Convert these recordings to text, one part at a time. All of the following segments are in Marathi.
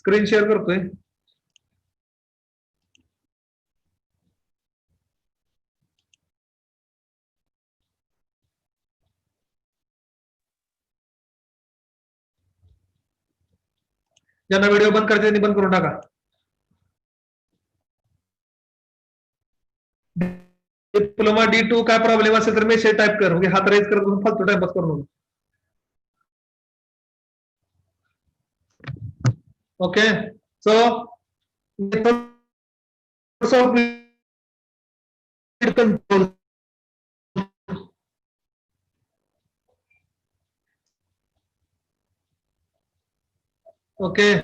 स्क्रीन शेअर करतोय. ज्यांना व्हिडिओ बंद करायचे त्यांनी बंद करून टाका. डिप्लोमा D2 काय प्रॉब्लेम असेल तर मेसेज टाईप कर, म्हणजे हात रेज करत फालतू टाइमपास करू नको. Okay, so control. Okay,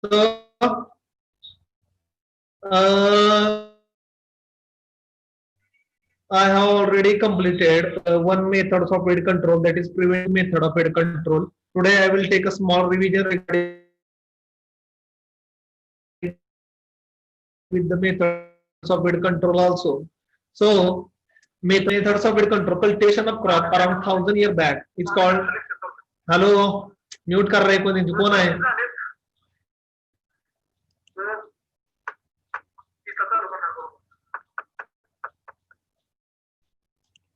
so I have already completed one method of weight control, that is preventive method of weight control. Today I will take a small revision regarding with the methods of weight control also. So methods of weight control, cultivation of crop around 1000 years back. It's called. Hello, mute कर रहे कौन है?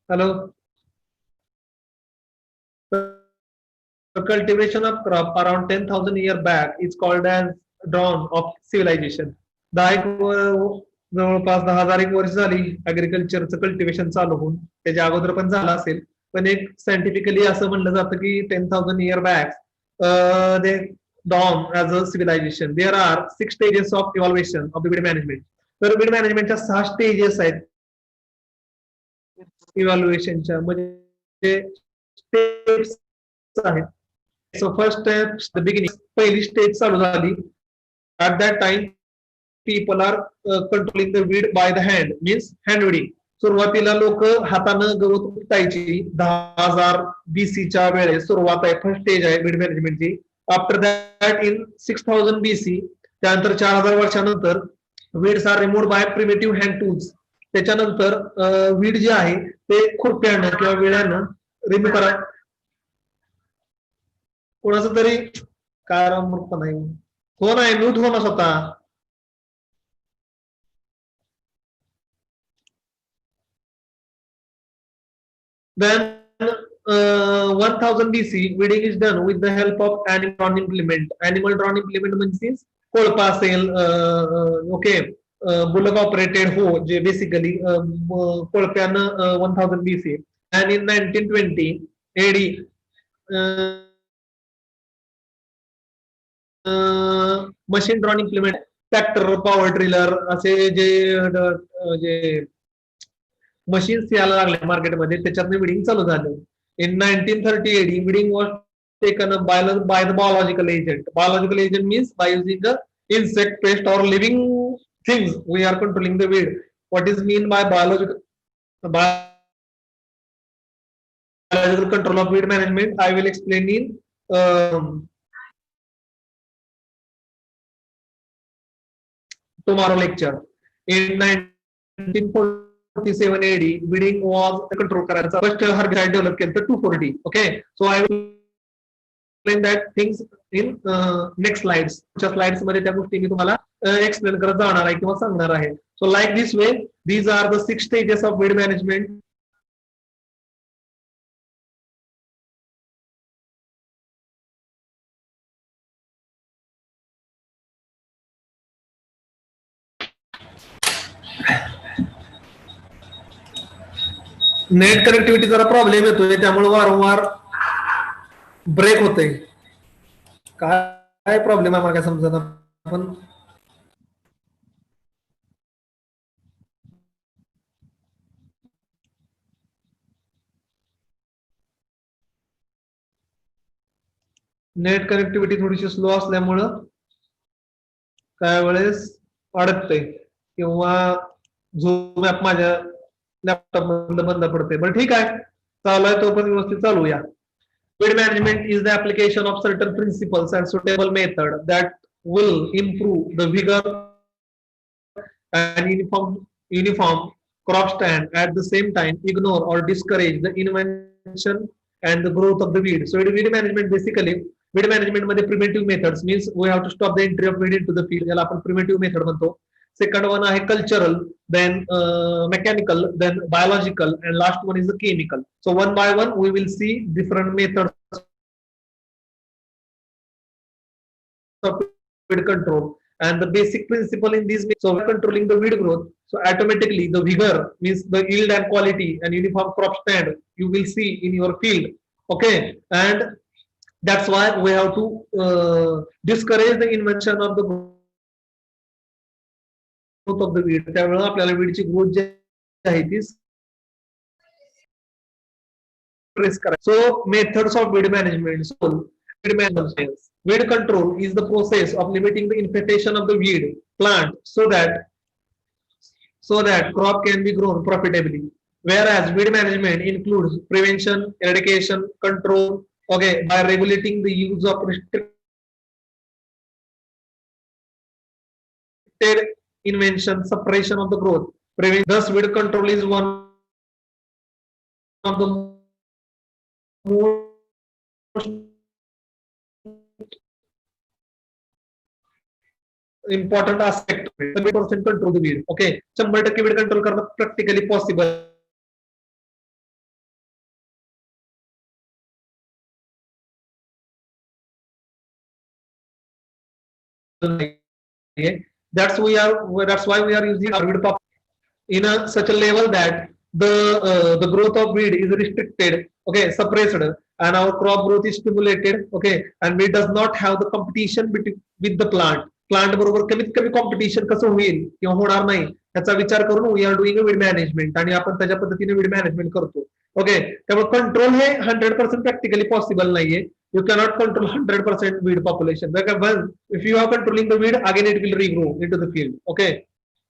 Hello. The cultivation of crop around 10,000 years back is called as dawn of civilization. जवळपास 10,000 वर्ष झाली ऍग्रिकल्चरचं कल्टिवेशन चालू होऊन. त्याच्या अगोदर पण झालं असेल, पण एक सायंटिफिकली असं म्हणलं जातं की 10,000 years back they dawn as a civilization. There are 6 stages of evaluation of the weed management. तर weed managementच्या 6 स्टेजेस आहेत इव्हॅल्युएशनच्या, म्हणजे स्टेप्स आहेत. So first step the beginning, पहिली स्टेज चालू झाली. At that time people are controlling the weed by the hand, means hand weeding. सुरुवातीला लोक हातानं गवत उपटायची. 10,000 BC वेळेस सुरुवात आहे, फर्स्ट स्टेज आहे वीड मॅनेजमेंटची. आफ्टर दॅट इन 6,000 BC, त्यानंतर 4,000 वर्षानंतर weeds are removed by primitive hand tools. त्याच्यानंतर वीड जे आहे ते खुरप्यानं किंवा विळ्यानं रिमूव्ह करा. कोणाचं तरी काय मूर्ख नाही, कोण आहे म्यूट होणं स्वतः. Then 1000 BC weeding is done with the help of animal drawn implement. Animal drawn implement means कोळपा असेल, ओके, बुलक ऑपरेटेड हो, जे बेसिकली कोळप्यानं 1000 BC. And in 1920 AD machine drawn implement, tractor, power tiller असे जे मशीन्स यायला लागले मार्केटमध्ये, त्याच्यातनं विडिंग चालू झालं. In 1930 AD weeding was taken up by the biological agent. Biological agent means by using the insect, pest or living things we are controlling the weed. What is mean by biological control of weed management? I will explain in tomorrow lecture. In 1947 AD weeding was control करायचा. First herbicide develop केलं 2,4-D. Okay, so I will explain that things in next slides. च्या स्लाइड्स मध्ये त्या गोष्टी मी तुम्हाला एक्सप्लेन करत जाणार आहे किंवा सांगणार आहे. So like this way these are the 6 stages of weed management. Net connectivity जरा प्रॉब्लेम येतोय, त्यामुळे वारंवार ब्रेक होते. काय प्रॉब्लेम आहे मला काय समजा. पण नेट कनेक्टिव्हिटी थोडीशी स्लो असल्यामुळं काय वेळेस अडकते किंवा झूम ॲप माझ्या लॅपटॉप मधलं बंद पडते. पण ठीक आहे, चालू आहे तो पण व्यवस्थित चालूया. Weed management is the application of certain principles and suitable method that will improve the vigor and uniform crop stand, at the same time ignore or discourage the invention and the growth of the weed. So weed management basically weed management मध्ये preventive methods means we have to stop the entry of weed into the field, याला आपण प्रिव्हेंटिव्ह मेथड म्हणतो. सेकंड वन आहे cultural, then mechanical, then biological, and last one is the chemical. So one by one we will see different methods of weed control, and the basic principle in these, so controlling the weed growth, so automatically the vigor means the yield and quality and uniform crop stand you will see in your field. Okay, and that's why we have to discourage the invention of the growth of the weed. त्यामुळे आपल्याला weedची growth जी आहे ती ट्रेस करा. So methods of weed management. So weed management, weed control is the process of limiting the infestation of the weed plant so that crop can be grown profitably. Whereas weed management includes prevention, eradication, control, okay, by regulating the use of restricted invention, suppression of the growth. Thus, weed control is one of the most important aspect. 100% control the weed. Okay, 100% weed control करणं practically possible. That's why we are using our weed pop in such a level that the growth of weed is restricted, okay, suppressed, and our crop growth is stimulated, okay, and we does not have the competition with the plant. Plant बरोबर कमीत कमी कॉम्पिटिशन कसं होईल किंवा होणार नाही याचा विचार करून we are doing weed management, आणि आपण त्याच्या पद्धतीने वीड मॅनेजमेंट करतो. ओके, त्यामुळे कंट्रोल हे 100% प्रॅक्टिकली पॉसिबल नाहीये. You cannot control 100% weed population. If you are controlling the weed again it will regrow in to the field. Okay,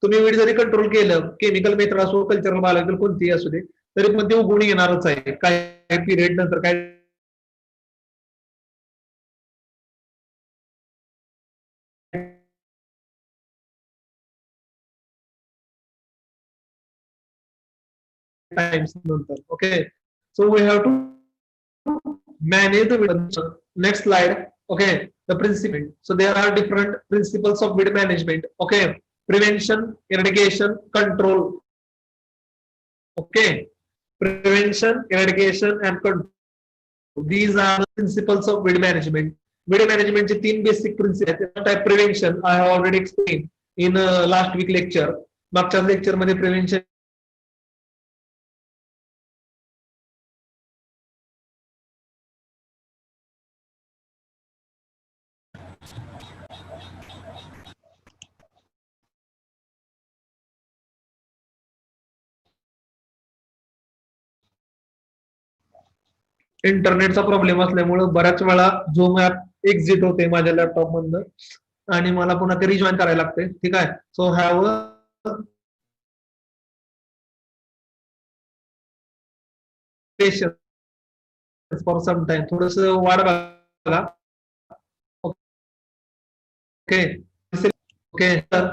तुम्ही वीड जरी कंट्रोल केलं, केमिकल मेथड असो, कल्चरल बायोलॉजिकल कोणतीही असू दे, तरी पण ते उगवून येणारच आहे काही पिरियड नंतर. काय times nuntar. Okay, so we have to manage the weed. Next slide. Okay, the principle. So there are different principles of weed management. Okay, prevention, eradication, control. Okay, prevention, eradication, and control. These are the principles of weed management. Weed management चे 3 basic principles. Type prevention I have already explained in last week lecture. मागच्या लेक्चर मध्ये prevention इंटरनेटचा प्रॉब्लेम असल्यामुळे बऱ्याच वेळा झूम ऍप एक्झिट होते माझ्या लॅपटॉप मधनं, आणि मला पुन्हा ते रिजॉईन करायला लागते. ठीक आहे, so have patience for some time. थोडस वाट बघा. ओके ओके, तर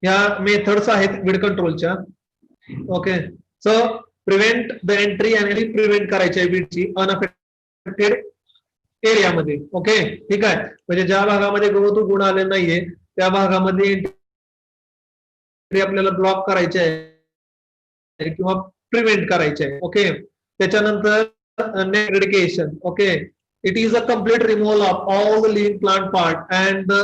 या मेथड्स आहेत वीड कंट्रोलच्या. Okay, so prevent the entry आणि प्रिव्हेंट करायची आहे वीडची अनअफेक्टेड एरियामध्ये. ओके, ठीक आहे, म्हणजे ज्या भागामध्ये गवत उगवून आले नाहीये त्या भागामध्ये एंट्री आपल्याला ब्लॉक करायचे आहे किंवा प्रिव्हेंट करायचे आहे. ओके, त्याच्यानंतर eradication. Okay, it is a complete removal of all the living plant part and the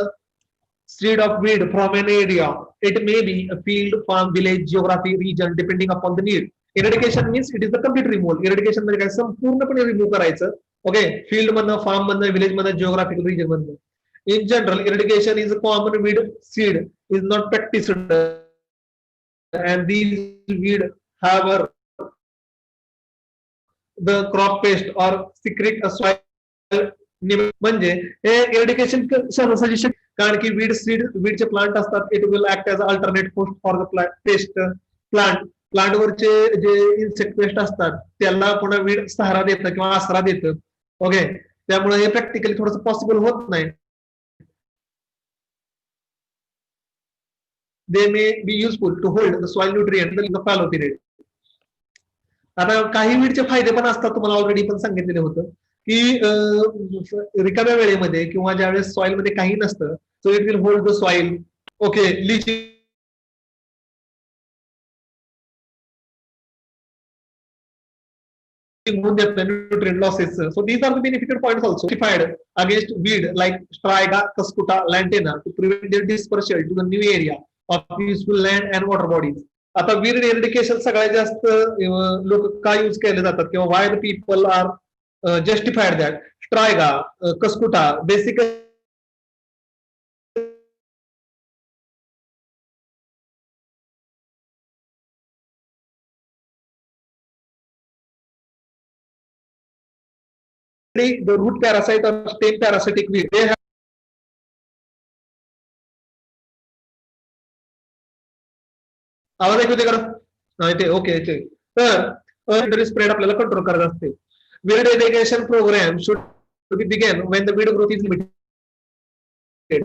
seed of weed from an area. It may be a field, farm, village, geography, region, depending upon the need. Eradication means it is the complete removal. Eradication म्हणजे काय, संपूर्णपणे रिमूव्ह करायचं. ओके, फील्ड मधनं, फार्म मधनं, विलेज मधनं, जिओग्राफिकल रिजन मधनं. In general, eradication is a common weed seed is not practiced, and these weed have the crop pest or secrete a soil. म्हणजे हे एरिडिकेशन सहसा, कारण की वीडचे प्लांट असतात, it will act as alternate post for the pest plant वरचे जे इन्सेक्ट पेस्ट असतात त्याला पुन्हा वीड सहारा देतं किंवा आसरा देतं. ओके, त्यामुळे हे प्रॅक्टिकली थोडंसं पॉसिबल होत नाही. They may be useful to hold the soil nutrient in the fallow period. आता काही वीडचे फायदे पण असतात, तुम्हाला ऑलरेडी पण सांगितलेले होतं की रिकाम्या वेळेमध्ये किंवा ज्यावेळेस सॉइल मध्ये काही नसतं, so it will hold the soil. Okay, leaching होऊन देत nutrient losses. So these are the benefited points also certified against weed like Striga, Cuscuta, Lantana to prevent their dispersal to the new area of useful land and water bodies. आता वीड एरिडिकेशन सगळ्यात जास्त लोक का यूज केले जातात किंवा why the people are justified that. Striga, Cuscuta basically the root parasite or stem parasitic weed. They have आवाज ऐकू येते का? इथे ओके इथे. तर स्प्रेड आपल्याला कंट्रोल करायचं असते. Weed eradication program should be begun when the weed growth is limited.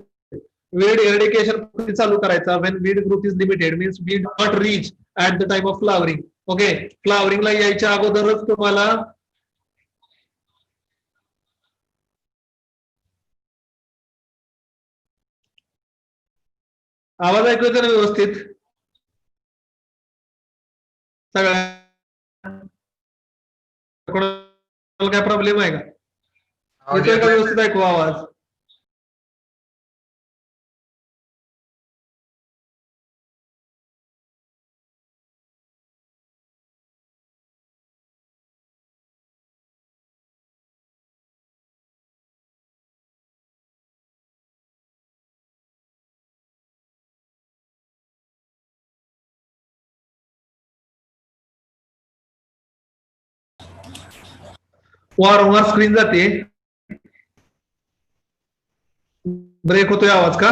Weed eradication चालू करायचा when weed growth is limited means weed not reach at the time of flowering. Okay, फ्लावरिंगला यायच्या अगोदरच तुम्हाला आवाज ऐकू येतो ना व्यवस्थित सगळ्या? काय प्रॉब्लेम आहे का? येतोय का व्यवस्थित ऐकू आवाज? वारंवार स्क्रीन जाते, ब्रेक होतोय आवाज का?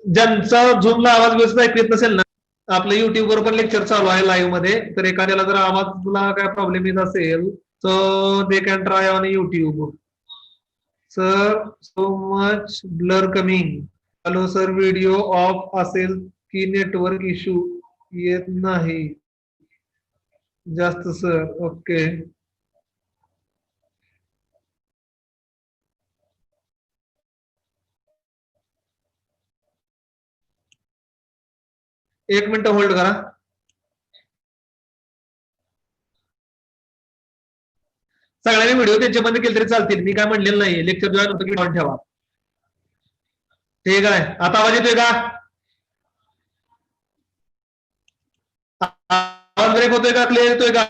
ज्यांचा झूमला आवाज व्यवस्थित ऐकू येत नसेल ना, आपलं युट्यूब वर पण लेक्चर चालू आहे लाईव्ह मध्ये, तर एखाद्याला जर आवाजला काय प्रॉब्लेम येत असेल तर they can try on YouTube. Sir so much blur coming. Hello sir, video off असेल की नेटवर्क इश्यू येत नाही जास्त सर. ओके, एक मिनिट होल्ड करा. सगळ्यांनी व्हिडिओ त्यांच्या बंद केले तरी चालतील, मी काय म्हणलेलं नाही. लेक्चर जॉईन होतं की ऑन ठेवा. ठीक आहे, आता आवाज येतोय का? आवाज ब्रेक होतोय का? क्लिअर येतोय का?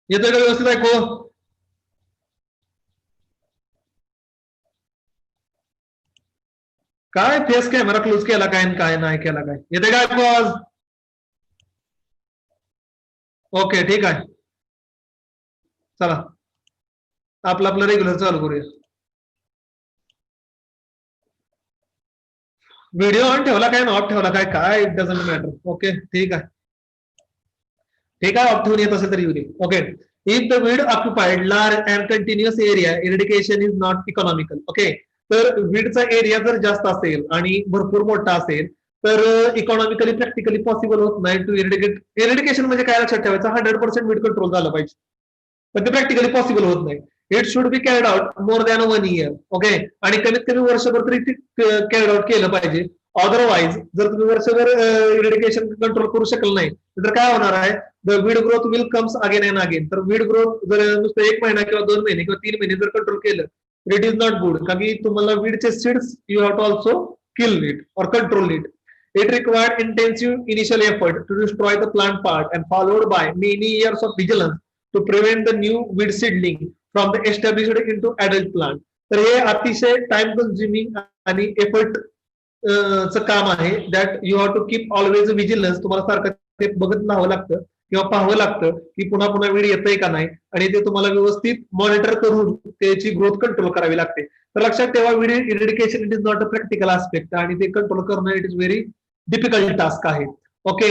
येतोय का व्यवस्थित ऐकू? काय फेस कॅमेरा क्लोज केला काय काय नाही केला काय? येते काय ऐकू आवाज? ओके ठीक आहे, चला आपलं आपलं रेग्युलर चालू करूया. व्हिडिओ ऑन ठेवला काय ना ऑफ ठेवला काय काय इट डझंट मॅटर. ओके ठीक आहे, ठीक आहे, ऑफ ठेवून येत असेल तरी येऊ दे. Okay, if the weed occupied large and continuous area eradication is not economical. Okay, तर वीडचा एरिया जर जास्त असेल आणि भरपूर मोठा असेल तर इकॉनॉमिकली प्रॅक्टिकली पॉसिबल होत नाही टू इरिडिकेट. इरिडिकेशन म्हणजे काय लक्षात ठेवायचं, 100% वीड कंट्रोल झालं पाहिजे, पण ते प्रॅक्टिकली पॉसिबल होत नाही. It should be carried out more than 1 year. Okay, आणि कमीत कमी वर्षभर तरी कॅर्ड आउट केलं पाहिजे. अदरवाईज जर तुम्ही वर्षभर इरिडिकेशन कंट्रोल करू शकल नाही तर काय होणार आहे, the weed growth will comes again and again. तर वीड ग्रोथ जर नुसतं 1 महिना किंवा 2 महिने किंवा 3 महिने जर कंट्रोल केलं इट इज नॉट गुड, कारण की तुम्हाला वीडचे seeds you have to also kill it और control it. It required intensive initial effort to destroy the plant part and followed by many years of vigilance to prevent the new weed seedling from the established into adult plant. तर हे अतिशय टाइम कन्झ्युमिंग आणि एफर्ट च काम आहे. That you have to keep always vigilance. तुम्हाला सारखं ते बघत राहावं लागतं किंवा पाहावं लागतं की पुन्हा पुन्हा वीड येतंय का नाही, आणि ते तुम्हाला व्यवस्थित मॉनिटर करून त्याची ग्रोथ कंट्रोल करावी लागते. तर लक्षात ठेवा, weed eradication it is not a practical aspect आणि ते कंट्रोल करणं it is very difficult task आहे. ओके,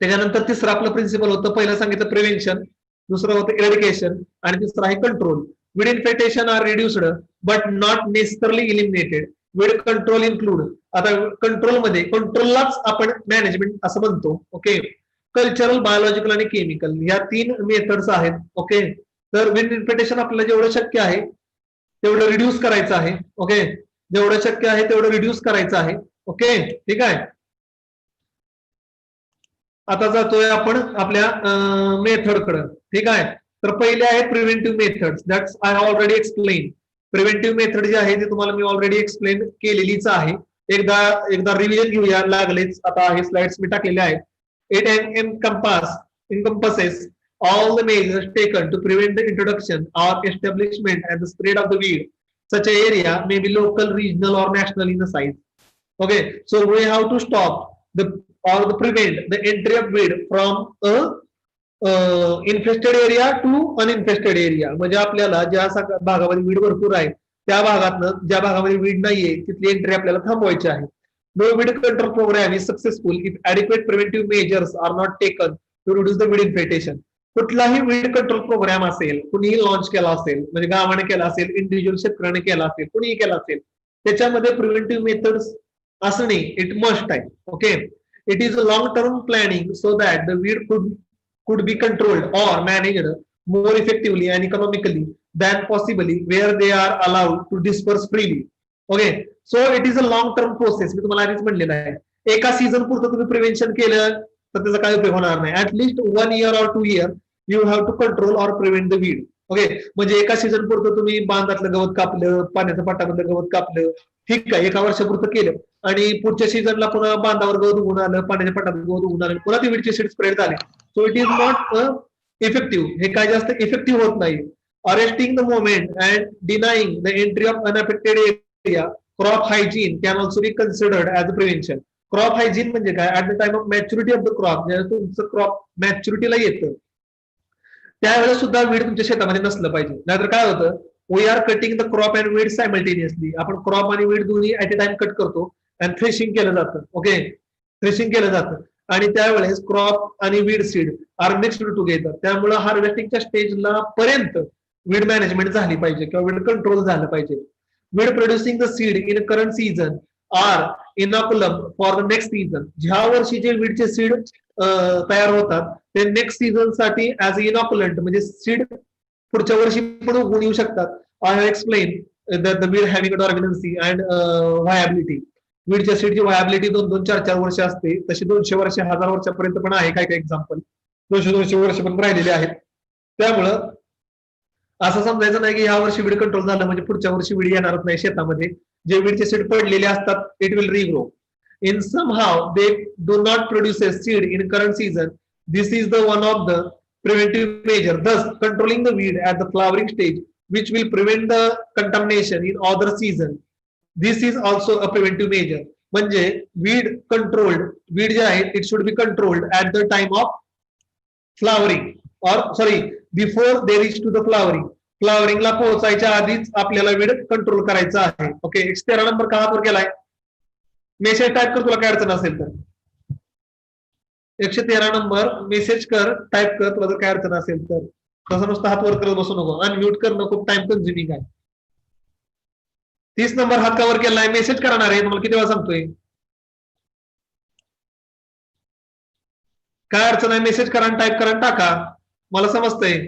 त्याच्यानंतर तिसरं आपलं प्रिन्सिपल होतं, पहिलं सांगितलं प्रिव्हेन्शन, दुसरं होतं इरिडिकेशन आणि तिसरं आहे control. weed infestation are reduced but not necessarily eliminated. weed control include, आता कंट्रोल मध्ये कंट्रोललाच आपण मॅनेजमेंट असं म्हणतो. ओके, कल्चरल, बायोलॉजिकल आणि केमिकल या 3 मेथड्स आहेत. ओके, तर वीड इन्फेक्टेशन आपल्याला जेवढं शक्य आहे तेवढं रिड्यूस करायचं आहे. ओके, जेवढं शक्य आहे तेवढं रिड्यूस करायचं आहे. ओके, ठीक आहे. आता जातोय आपण आपल्या मेथडकडे. ठीक आहे, तर पहिले आहे preventive methods. That's I already explain. Preventive method जी आहे ती तुम्हाला मी ऑलरेडी एक्सप्लेन केलेलीच आहे. एकदा रिव्हिजन घेऊया, लागलेच आता हे स्लाइड्स मी टाकलेले आहेत. It encompasses all the measures taken to prevent the introduction or establishment and the spread of the weed. Such an area may be local, regional or national in the size. Okay, so we have to stop or prevent the entry of weed from a infested area to uninfested area. म्हणजे आपल्याला ज्या भागामध्ये वीड भरपूर आहे त्या भागातनं ज्या भागामध्ये वीड नाहीये तिथली एंट्री आपल्याला थांबवायची आहे. No weed control program is successful if adequate preventive measures are not taken to reduce the weed infestation. कुठलाही वीड कंट्रोल प्रोग्राम असेल, कुणीही लॉन्च केला असेल, म्हणजे गावाने केला असेल, इंडिव्हिज्युअल शेतकऱ्याने केला असेल, कुणीही केला असेल, त्याच्यामध्ये प्रिव्हेंटिव्ह मेथड्स असणे इट मस्ट आहे. Okay, it is a long term planning so that the weed could be controlled or managed more effectively and economically than possibly where they are allowed to disperse freely. Okay, so it is a long term process. मी तुम्हाला आधीच म्हणलेलं आहे, एका सीझन पुरतं तुम्ही प्रिव्हेन्शन केलं तर त्याचा काय उपयोग होणार नाही. At least 1 year or 2 year you have to control or prevent the weed. Okay, म्हणजे एका सीझन पुरतं तुम्ही बांधातलं गवत कापलं, पाण्याच्या पाटामधलं गवत कापलं, ठीक आहे, एका वर्षापुरतं केलं आणि पुढच्या सीझनला पुन्हा बांधावर गवत उगून आलं, पाण्याच्या पाटात गवत उगून आलं, पुन्हा ती वीडचे सीड स्प्रेड झाले. So it is not effective. हे काय जास्त इफेक्टिव्ह होत नाही. Arresting the moment and denying the entry of unaffected area, crop hygiene can also be considered as a prevention. Crop hygiene म्हणजे काय? At the time of maturity of the crop, जेव्हा तुमचं क्रॉप मॅच्युरिटीला येतं त्यावेळेस सुद्धा वीड तुमच्या शेतामध्ये नसलं पाहिजे. नाहीतर काय होतं, we are cutting the crop and weed simultaneously. आपण क्रॉप आणि वीड दोन्ही ऍट अ टाइम कट करतो आणि थ्रेशिंग केलं जातं. ओके, थ्रेशिंग केलं जातं आणि त्यावेळेस क्रॉप आणि weed seed are mixed together. त्यामुळे हार्वेस्टिंगच्या स्टेजला पर्यंत वीड मॅनेजमेंट झाली पाहिजे किंवा वीड कंट्रोल झालं पाहिजे. Weed producing the seed in current season are inoculum for the next season. ज्या वर्षी जे वीडचे सीड तयार होतात ते नेक्स्ट सीझन साठी ऍज इनॉक्युलंट म्हणजे सीड पुढच्या वर्षी पण उगवून येऊ शकतात. I have explain the weed having dormancy and viability. वीडच्या सीडची व्हायबिलिटी 2-2, 4-4 वर्ष असते, तशी 200 वर्ष, 1000 वर्षापर्यंत पण आहे. काय काय एक्झाम्पल 200-200 वर्ष पण राहिलेले आहेत. त्यामुळं असं समजायचं नाही की ह्या वर्षी वीड कंट्रोल झालं म्हणजे पुढच्या वर्षी वीड येणारच नाही शेतामध्ये. जे वीडचे सीड पडलेले असतात it will regrow. In somehow they do not produce a seed in current season. This is the one of the preventive measure, thus controlling the weed at the flowering stage, which will prevent the contamination in other season. This is also a preventive measure. म्हणजे weed controlled, weed जे आहे it should be controlled at the time of flowering or sorry before they reach to the flowering. फ्लॉवरिंगला पोहोचायच्या आधीच आपल्याला वीड कंट्रोल करायचा आहे. ओके, 113 नंबर का वापर केलाय? मेसेज टाइप कर, तुला काय अडचण असेल तर 113 नंबर मेसेज कर, टाइप कर, तुला जर काय अडचण असेल तर. तसं नुसतं हात वर करत बसू नको, अनम्यूट करणं खूप टाइम कन्झ्युमिंग आहे. 30 नंबर हात कव्हर केलाय, मेसेज करणार आहे, तुम्हाला किती वेळा सांगतोय. काय अडचण आहे मेसेज करा, टाइप करा, टाका, मला समजतंय.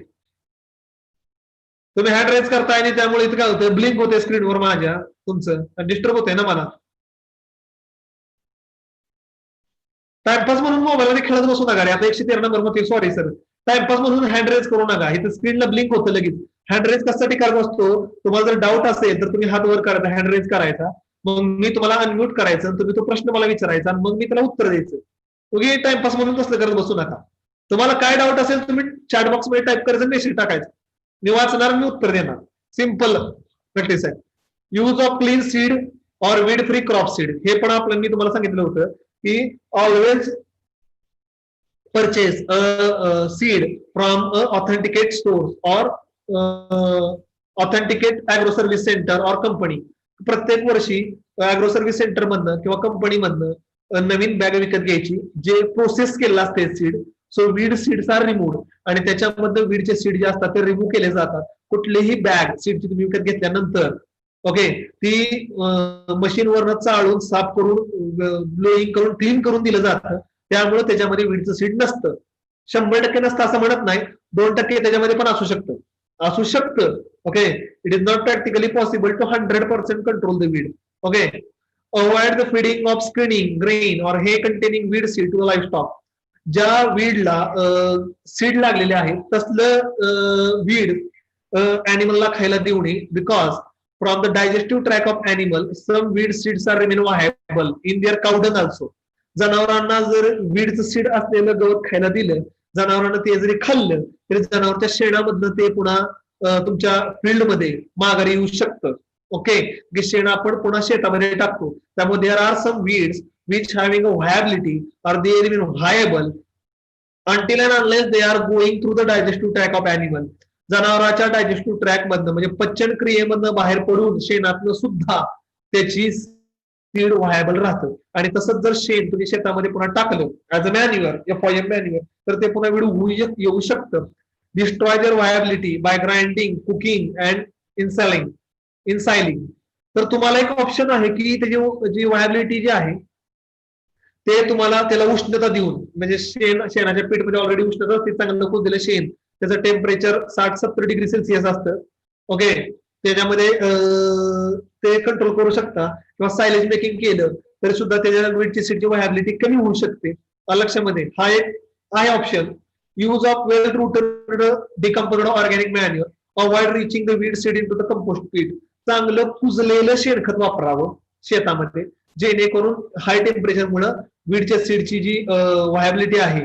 तुम्ही हँड रेज करताय आणि त्यामुळे इथं काय होतं, ब्लिंक होते स्क्रीनवर माझ्या, तुमचं डिस्टर्ब होतंय ना मला. टाइमपास म्हणून मोबाईलमध्ये खेळत बसू नका रे. आता 113 नंबर मध्ये सॉरी सर, टाइमपास म्हणून हँड रेज करू नका. इथं स्क्रीनला ब्लिंक होतं लगेच. हँड रेज कशासाठी करत असतो, तुम्हाला जर डाऊट असेल तर तुम्ही हात वर करायचा, हँड रेज करायचा, मग मी तुम्हाला अनम्यूट करायचं, तुम्ही तो प्रश्न मला विचारायचा आणि मग मी त्याला उत्तर द्यायचं. तुम्ही टाइमपास म्हणून तसलं करत बसू नका. तुम्हाला काय डाऊट असेल तुम्ही चॅट बॉक्स मध्ये टाइप करायचं, मेसेज टाकायचं, मी वाचणार, मी उत्तर देणार. सिम्पल प्रॅक्टिस आहे. यूज ऑफ क्लीन सीड और वीड फ्री क्रॉप सीड, हे पण आपलं मी तुम्हाला सांगितलं होतं की always purchase a seed from a authenticate stores or authenticate agro service center or company. प्रत्येक वर्षी agro service center मधनं किंवा कंपनी मधनं नवीन बॅग विकत घ्यायची जे प्रोसेस केलेलं असते seed so weed seeds are removed आणि त्याच्यामध्ये वीडचे सीड जे असतात ते रिमूव्ह केले जातात. कुठलीही बॅग सीडची तुम्ही विकत घेतल्यानंतर ओके ती मशीनवरनं चाळून साफ करून ब्लोईंग करून क्लीन करून दिलं जातं. त्यामुळे त्याच्यामध्ये वीडचं सीड नसतं. 100% नसतं असं म्हणत नाही, 2% त्याच्यामध्ये पण असू शकतं. Okay it is not practically possible to 100% control the weed. Okay avoid the feeding of screening grain or hay containing weed seed to livestock. ज्या वीडला सीड लागलेले आहेत तसलं वीड अॅनिमलला खायला देऊ नये. Because from the digestive track of animal some weed seeds are remain viable in their cow dung also. जनावरांना जर वीडचं सीड असलेलं गवत खायला दिलं, जनावरांना ते जरी खाल्लं तरी जनावरच्या शेणामधनं ते पुन्हा तुमच्या फील्डमध्ये माघारी येऊ शकतं. ओके शेण आपण पुन्हा शेतामध्ये टाकतो. त्यामुळे there are some weeds which having a viability or they remain viable until and unless they are going through the digestive tract of animal. जनावरांच्या डायजेस्टिव्ह ट्रॅक मधनं म्हणजे पचन क्रियेमधनं बाहेर पडून शेणातनं सुद्धा त्याची सीड व्हायबल राहतं. आणि तसंच जर शेण तुम्ही शेतामध्ये पुन्हा टाकलं ऍज अ मॅन्युअर या फॉयम मॅन्युअर तर ते पुन्हा विडू येऊ शकतं. Destroy their viability by grinding cooking and ensiling. तर तुम्हाला एक ऑप्शन आहे की त्याची जी व्हायबिलिटी जी आहे ते तुम्हाला त्याला उष्णता देऊन म्हणजे शेणाच्या पीठमध्ये ऑलरेडी उष्णता असते, चांगलं कुजलेलं शेण त्याचं टेम्परेचर 60-70 डिग्री सेल्सिअस असतं. ओके त्याच्यामध्ये ते कंट्रोल करू शकता किंवा सायलेज मेकिंग केलं तरी सुद्धा त्याच्या वीडची सीडची व्हायबिलिटी कमी होऊ शकते. लक्षामध्ये हा एक आहे option. Use of well rooted decomposed organic manure avoid reaching the weed seed into the compost पीट. चांगलं कुजलेलं शेणखत वापरावं शेतामध्ये जेणेकरून हाय टेम्परेचरमुळे वीडच्या सीडची जी व्हायबिलिटी आहे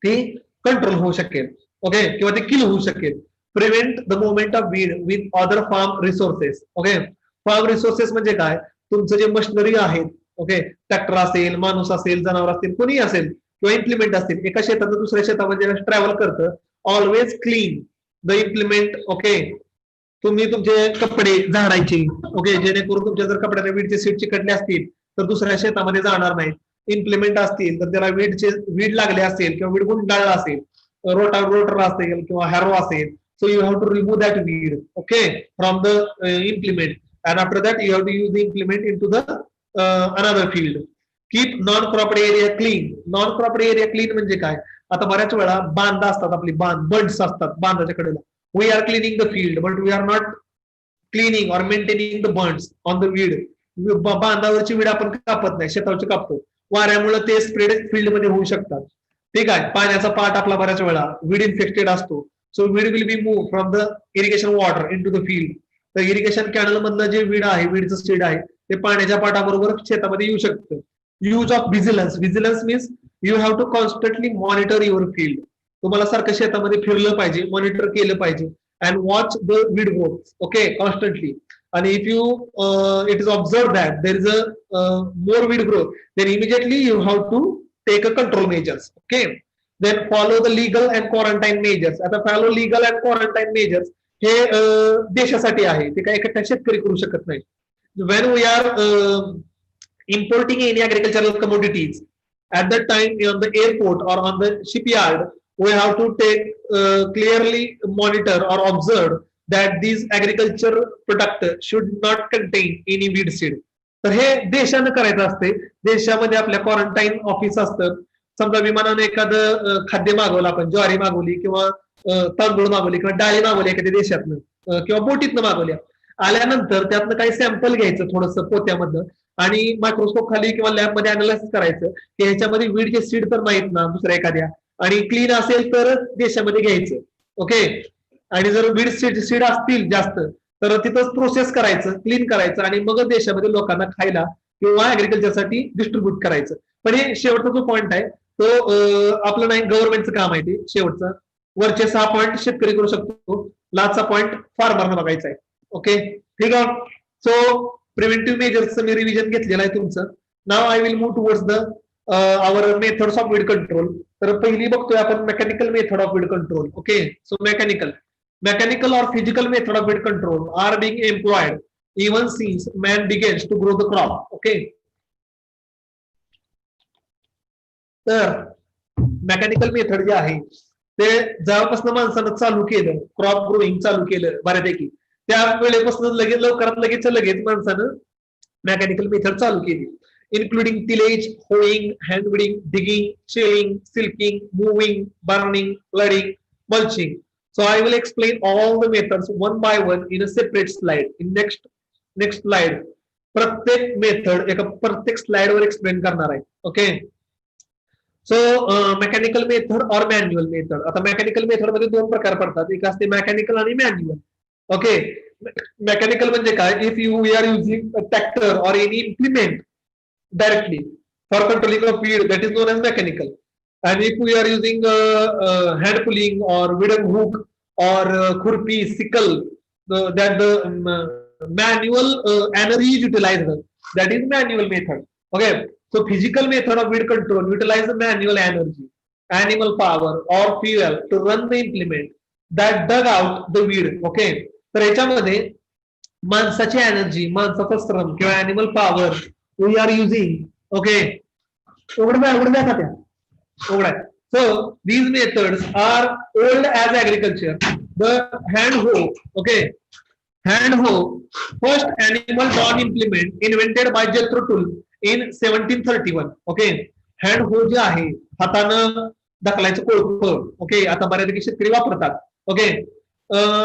ती कंट्रोल होऊ शकेल. ओके किंवा ते किल होऊ शकेल. Prevent the movement of weed with other farm resources. Okay farm resources म्हणजे काय, तुमचं जे मशिनरी आहेत ओके ट्रॅक्टर असेल, माणूस असेल, जनावर असतील, कोणी असेल किंवा इम्प्लिमेंट असतील, एका शेतातून दुसऱ्या शेतामध्ये ट्रॅव्हल करतं. Always clean the implement. Okay तुम्ही तुमचे कपडे झाडायचे ओके जेणेकरून तुमच्या जर कपड्याला वीडचे सीड चिकटले असतील तर दुसऱ्या शेतामध्ये जाणार नाहीत. इम्प्लिमेंट असतील तर त्याला वीड लागले असेल किंवा वीड गुंडाळला असेल, रोटर असेल किंवा हॅरो असेल, so you have to remove that weed okay from the implement and after that you have to use the implement in to the another field. Keep non cropped area clean. Non cropped area clean म्हणजे काय, आता बऱ्याच वेळा बांध असतात, आपली बंड्स असतात बांधाच्या कडेला. We are cleaning the field, but we are not cleaning or maintaining the bunds on the weed. बांधावरची वीड आपण कापत नाही, शेतावरची कापतो. वाऱ्यामुळे ते स्प्रेड फील्ड मध्ये होऊ शकतात. ठीक आहे. पाण्याचा पाट आपला बऱ्याच वेळा वीड इन्फेक्टेड असतो. So weed will be move from the irrigation water in to the field. तर इरिगेशन कॅनल मधलं जे वीड आहे, वीडचं सीड आहे ते पाण्याच्या पाटाबरोबर शेतामध्ये येऊ शकतं. Use of vigilance. Vigilance means you have to constantly monitor your field. तुम्हाला सारखं शेतामध्ये फिरलं पाहिजे, मॉनिटर केलं पाहिजे and watch the weed growth okay constantly. आणि if you it is observe that there is a more weed growth then immediately you have to take a control measures. Okay then follow the legal and quarantine measures. आता follow legal and quarantine measures हे देशासाठी आहे, ते काय एकट्या शेतकरी करू शकत नाही. When we are importing any agricultural commodities at that time on the airport or on the shipyard, we have to take clearly monitor or observe that these agriculture product should not contain any weed seed. तर हे देशानं करायचं असते. देशामध्ये आपल्या क्वारंटाईन ऑफिस असतं. समजा विमानाने एखादं खाद्य मागवलं, आपण ज्वारी मागवली किंवा तांदूळ मागवली किंवा डाळी मागवली एखाद्या देशातनं किंवा बोटीतनं मागवल्या, आल्यानंतर त्यातनं काही सॅम्पल घ्यायचं थोडंसं पोत्यामधनं आणि मायक्रोस्कोप खाली किंवा लॅबमध्ये अनालिसिस करायचं की ह्याच्यामध्ये वीडचे सीड तर नाहीत ना दुसऱ्या एखाद्या, आणि क्लीन असेल तरच देशामध्ये घ्यायचं. ओके आणि जर वीड सीड असतील जास्त तर तिथंच प्रोसेस करायचं, क्लीन करायचं आणि मग देशामध्ये लोकांना खायला किंवा ऍग्रिकल्चरसाठी डिस्ट्रीब्यूट करायचं. पण हे शेवटचा जो पॉईंट आहे तो आपलं नाही, गव्हर्नमेंटचं काम आहे ते. शेवटचं वरचे 6 पॉईंट शेतकरी करू शकतो, लास्टचा पॉईंट फार्मरना बघायचा आहे. ओके ठीक आहे. सो प्रिव्हेंटिव्ह मेजर्सचं मी रिव्हिजन घेतलेलं आहे तुमचं. Now I will move towards the our methods of weed control. तर पहिली बघतोय आपण mechanical method of weed control. Okay so mechanical or physical method of weed control are being employed even since man begins to grow the crop. Okay तर मेकॅनिकल मेथड जे आहे ते जेव्हापासून माणसानं चालू केलं, क्रॉप ग्रोईंग चालू केलं बऱ्यापैकी, त्या वेळेपासून लगेच माणसानं मेकॅनिकल मेथड चालू केली, including tillage, hoeing, hand weeding, digging, chilling, sickling, mowing, burning, flooding, mulching. So I will explain all the methods one by one in a separate slide. In next slide, प्रत्येक मेथड एका प्रत्येक स्लाइड वर एक्सप्लेन करणार आहे. ओके, सो मेकॅनिकल मेथड और मॅन्युअल मेथड. आता मेकॅनिकल मेथड मध्ये दोन प्रकार पडतात, एक असते मेकॅनिकल आणि मॅन्युअल. ओके, मेकॅनिकल म्हणजे काय? If you are using tractor or any implement directly for controlling of weed, that is known as mechanical. And if we are using hand pulling or wooden hook or khurpi, sickle, that the manual energy is utilized, that is manual method. Okay, so physical method of weed control utilize the manual energy, animal power or fuel to run the implement that dug out the weed. Okay, तर याच्यामध्ये माणसाची एनर्जी, माणसाचा श्रम किंवा animal power we are using. Okay, so these methods are old as agriculture. The hand hoe, okay, hand hoe, first animal drawn implement invented by Jethro Tull in 1731. Okay, hand hoe जे आहे हातानं ढकलायचं कोळपं. ओके, आता बऱ्यापैकी शेतकरी वापरतात. ओके,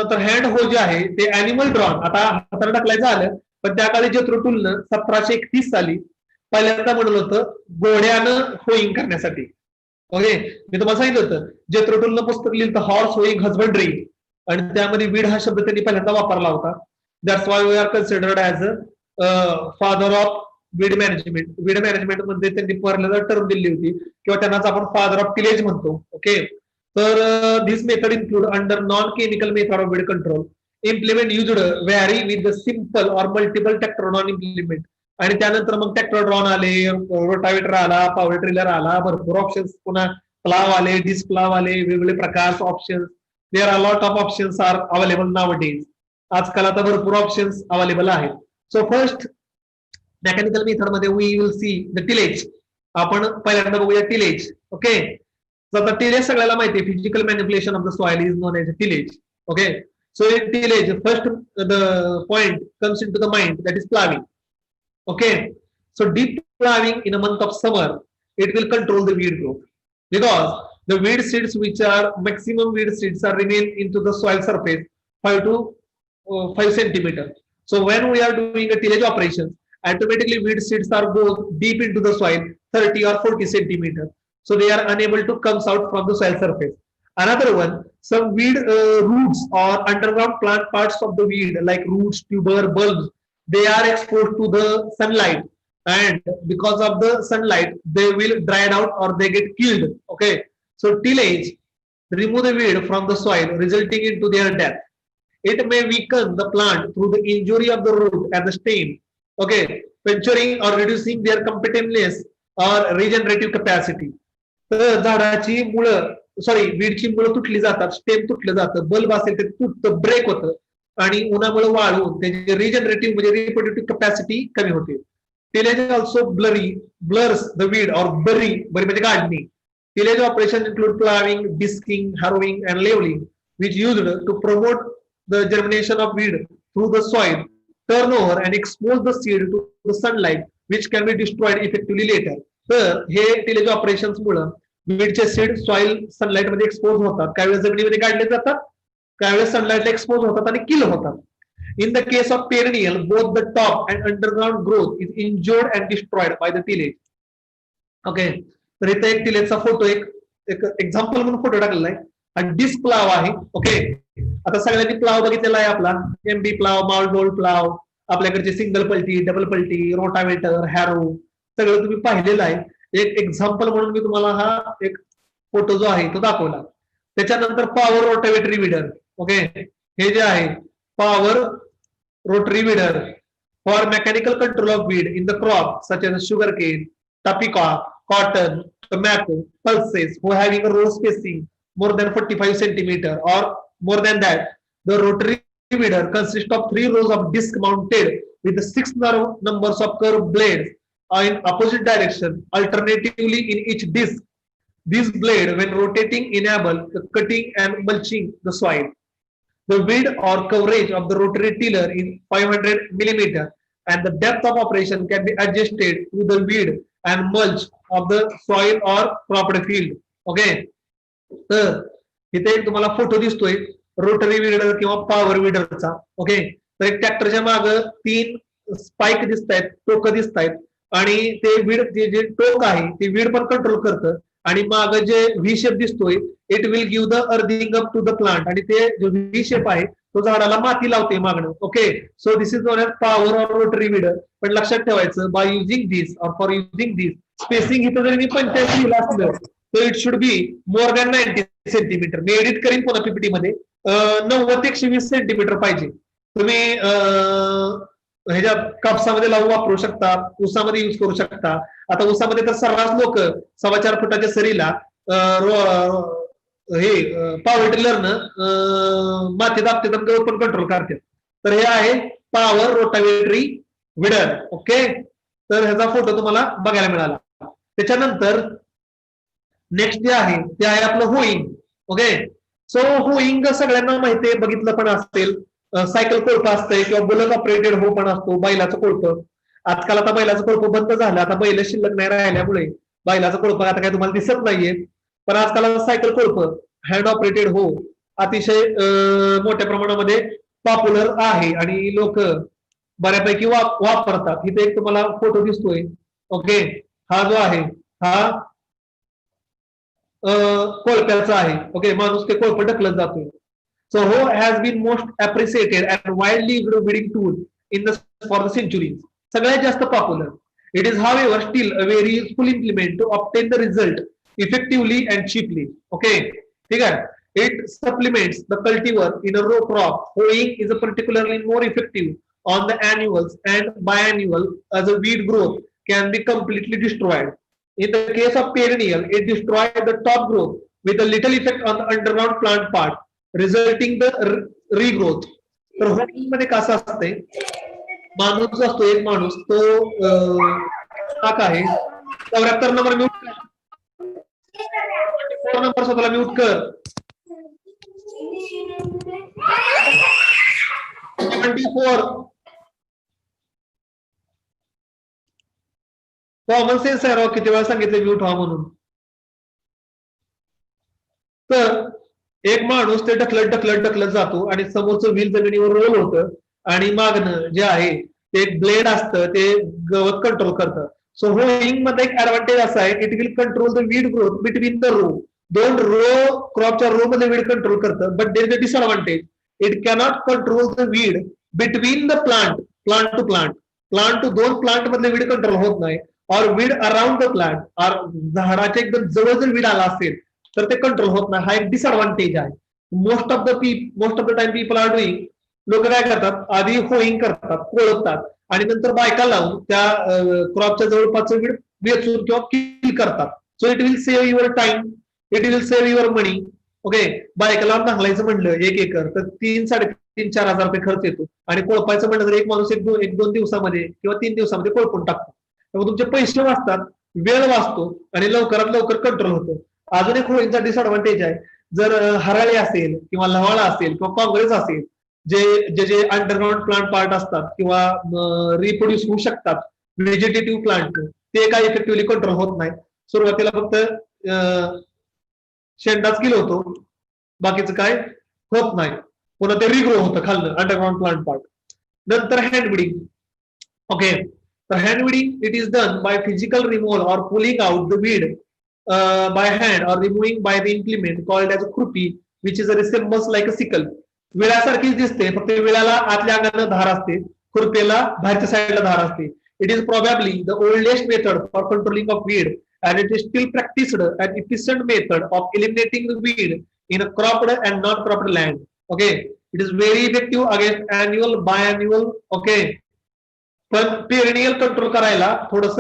तर हँड हो जे आहे ते अॅनिमल ड्रॉन, आता हाताने ढकलायचं आलं, पण त्या काळी जेथ्रो टूलनं 1731 साली पहिल्यांदा म्हणलं होतं घोड्यानं होईंग करण्यासाठी. ओके, मी तुम्हाला सांगितलं होतं जेथ्रो टूलनं पुस्तक लिहिलं हॉर्स होईंग हजबंड्री, आणि त्यामध्ये वीड हा शब्द त्यांनी पहिल्यांदा वापरला होता. That's why we are considered as a father of weed management. Weed management मध्ये त्यांनी पहिल्यांदा टर्म दिली होती, किंवा त्यांनाच आपण फादर ऑफ टिलेज म्हणतो. ओके, तर this method include under non-chemical method of weed control. Implement used vary with the simple or multiple tractor-drawn implement. आणि त्यानंतर मग ट्रॅक्टर ड्रॉन आले, रोटावेटर आला, पॉवर ट्रिलर आला, भरपूर ऑप्शन्स, पुन्हा प्लाव आले, डिस्क प्लाव आले, वेगवेगळे प्रकारचे options. There are lot of options are available nowadays. आजकाल आता भरपूर ऑप्शन्स अवेलेबल आहेत. सो फर्स्ट मेकॅनिकल मेथड मध्ये we will see the tillage. आपण पहिल्यांदा बघूया टिलेज. ओके, आता टिलेज सगळ्याला माहिती आहे, physical manipulation of the soil is known as tillage. Okay, so in tillage first the point comes into the mind, that is plowing. Okay, so deep plowing in a month of summer, it will control the weed growth, because the weed seeds, which are maximum weed seeds, are remain into the soil surface 5 to 5 centimeter. So when we are doing a tillage operations, automatically weed seeds are go deep into the soil 30 or 40 centimeter. So they are unable to come out from the soil surface. Another one, some weed roots or underground plant parts of the weed like roots, tuber, bulbs, they are exposed to the sunlight, and because of the sunlight they will dry out or they get killed. Okay, so tillage remove the weed from the soil, resulting into their death. It may weaken the plant through the injury of the root and the stem. Okay, puncturing or reducing their competitiveness or regenerative capacity. तर झाडाची मुळं, सॉरी वीडची मुळं तुटली जातात, स्टेम तुटलं जातं, बल्ब असेल ते तुटतं, ब्रेक होतं, आणि उन्हामुळे वाळून त्याची रिजनरेटिव्ह म्हणजे रिप्रोडक्टिव्ह कॅपॅसिटी कमी होते. Tillage also blurs the weed or bury म्हणजे काढणी. Tillage operation include ploughing, discing, harrowing and levelling, which used to promote the germination of weed through the soil, turn over and expose the seed to the sunlight which can be destroyed effectively later. तर हे टिलेज ऑपरेशन्स मुळे वीडचे सीड सॉइल सनलाइट मध्ये एक्सपोज होतात, काही वेळेस जमिनीमध्ये काढले जातात, काही वेळेस सनलाइटला एक्सपोज होतात आणि किल होतात. In the case of perennial, both the top and underground growth is injured and destroyed by the tillage. Okay, तर इथे एक टिलेजचा फोटो, एक एक्झाम्पल म्हणून फोटो टाकलेला आहे. आणि डिस्क प्लाव आहे. ओके, आता सगळ्यांनी प्लाव बघितलेला आहे आपला, एमबी प्लाव, माउलडोल प्लाव, आपल्याकडचे सिंगल पलटी, डबल पलटी, रोटावेटर, हॅरो, सगळं तुम्ही पाहिलेलं आहे. एक एक्झाम्पल म्हणून मी तुम्हाला हा एक फोटो जो आहे तो दाखवला. त्याच्यानंतर पॉवर रोटावेटरी विडर. ओके, हे जे आहे power rotary weeder for mechanical control of weed in the crop such as sugar cane, tapioca, cotton, tomato, pulses who having a row spacing more than 45 centimeter or more than that. The rotary weeder consists of 3 rows of disc mounted with 6 numbers of curved blades in opposite direction alternatively in each disc. This blade, when rotating, enable the cutting and mulching the soil. The width or coverage of the rotary tiller is 500 millimeter, and the depth of operation can be adjusted to the width and mulch of the soil or cropped field. Okay. तर इथे एक तुम्हाला फोटो दिसतोय रोटरी विडर किंवा पॉवर विडरचा. ओके. तर एक ट्रॅक्टरच्या माग 3 स्पाइक दिसत आहेत, टोक दिसत आहेत, आणि ते विड जे टोक आहे ते विड पण कंट्रोल करतं, आणि माग जे व्ही शेप दिसतोय it will give the earthing up to the plant, आणि ते जो व्ही शेप आहे तो झाडाला माती लावते मागणं. Okay. So this is known as power or rotary weeder. पण लक्षात ठेवायचं बाय युझिंग दिस और फॉर युझिंग दिस स्पेसिंग इथं जर मी 85 लिहिलं असलं तर it should be more than 90 centimetre. Me edit करीन पुन्हा पीपीटी मध्ये. 90 ते 120 सेंटीमीटर पाहिजे. तुम्ही ह्याच्या कापसामध्ये लावून वापरू शकता, ऊसामध्ये युज करू शकता. आता ऊसामध्ये तर सर्रास लोक 4.25 फुटाच्या सरीला हे पॉवर टिलरनं माती दाबते तर गवत पण कंट्रोल करतात. तर हे आहे पॉवर रोटावेटरी विडर. ओके. तर ह्याचा फोटो तुम्हाला बघायला मिळाला. त्याच्यानंतर नेक्स्ट जे आहे ते आहे आपलं होईंग. ओके. सो होईंग सगळ्यांना माहिती आहे, बघितलं पण असेल. सायकल कोळप असतंय किंवा बुलक ऑपरेटेड हो पण असतो, बैलाचं कोळप. आजकाल आता बैलाचं कोळप बंद झालं, आता बैल शिल्लक नाही राहिल्यामुळे बैलाचं कोळप आता काही तुम्हाला दिसत नाहीये. पण आजकाल सायकल कोळप हँड ऑपरेटेड हो अतिशय मोठ्या प्रमाणामध्ये पॉप्युलर आहे आणि लोक बऱ्यापैकी वापरतात. इथे एक तुम्हाला फोटो दिसतोय. ओके. हा जो आहे हा कोळप्याचा आहे. ओके. माणूस ते कोळप ढकलत जातोय. So hoe has been most appreciated and widely used weeding tool in the for the centuries. सगळ्यात जास्त popular. It is however still a very useful implement to obtain the result effectively and cheaply. Okay. ठीक आहे. It supplements the cultivar in a row crop. Hoeing is a particularly more effective on the annuals and biannual as a weed growth can be completely destroyed. In the case of perennial, it destroys the top growth with a little effect on the underground plant part, resulting the regrowth. तर होईंग मध्ये कसं असतंय, माणूस असतो एक माणूस तो आहे 74 नंबर म्यूट कर, 4 नंबर स्वतःला म्यूट कर. 74 कॉमन सेन्स आहे राव, किती वेळा सांगितलं म्यूट व्हा म्हणून. तर एक माणूस ते ढकलत जातो आणि समोरचं व्हील जमिनीवर रोल होतं आणि मागणं जे आहे ते एक ब्लेड असतं ते गवत कंट्रोल करतं. सो होईंग मध्ये एक ऍडव्हान्टेज असा आहे, it will control the weed growth between the row. 2 row क्रॉपच्या रो मध्ये वीड कंट्रोल करतं. But there is a disadvantage, it cannot control the weed between the plant to plant to 2 plant मधले वीड कंट्रोल होत नाही. और वीड अराउंड द प्लांट, और झाडाच्या एकदम जवळ जर वीड आला असेल तर ते कंट्रोल होत नाही. हा एक डिसएडव्हान्टेज आहे. Most of the time people are doing, लोक काय करतात आधी होईंग करतात, कोळपतात आणि नंतर बायका लावून त्या क्रॉपच्या जवळपासचं वीड वेचून किंवा किल करतात. So it will save your time, it will save your money. Okay. बायका लावून नांगलायचं म्हणलं 1 एकर तर 3-4 हजार रुपये खर्च येतो, आणि कोळपायचं म्हणलं तर एक माणूस 1-2 दिवसामध्ये किंवा 3 दिवसामध्ये कोळपून टाकतो. त्यामुळे तुमचे पैसे वाचतात, वेळ वाचतो आणि लवकरात लवकर कंट्रोल होतो. अजून एक होईंगचा डिसएडव्हान्टेज आहे, जर हराळी असेल किंवा लवाळा असेल किंवा काँग्रेस असेल, जे अंडरग्राउंड प्लांट पार्ट असतात किंवा रिप्रोड्यूस होऊ शकतात व्हेजिटेटिव्ह प्लांट, ते काय इफेक्टिव्हली कंट्रोल होत नाही. सुरुवातीला फक्त शेंडाच किल होतो, बाकीचं काय होत नाही. पुन्हा ते रिग्रो होतं खालनं अंडरग्राउंड प्लांट पार्ट. नंतर हँड विडिंग. ओके. तर hand weeding it is done by physical removal or pulling out the weed by hand or removing by the implement called as a खुरपी, which is a resembles like a sickle. विळासारखीच दिसते, फक्त विळाला आतल्या अंगाने धार असते, खुरपेला बाहेरच्या साईडला धार असते. It is probably the oldest method for controlling of weed and it is still practiced an efficient method of eliminating the weed in a cropped and not cropped land. Okay. It is very effective against annual, biannual. Okay. पण पेरिनियल कंट्रोल करायला थोडस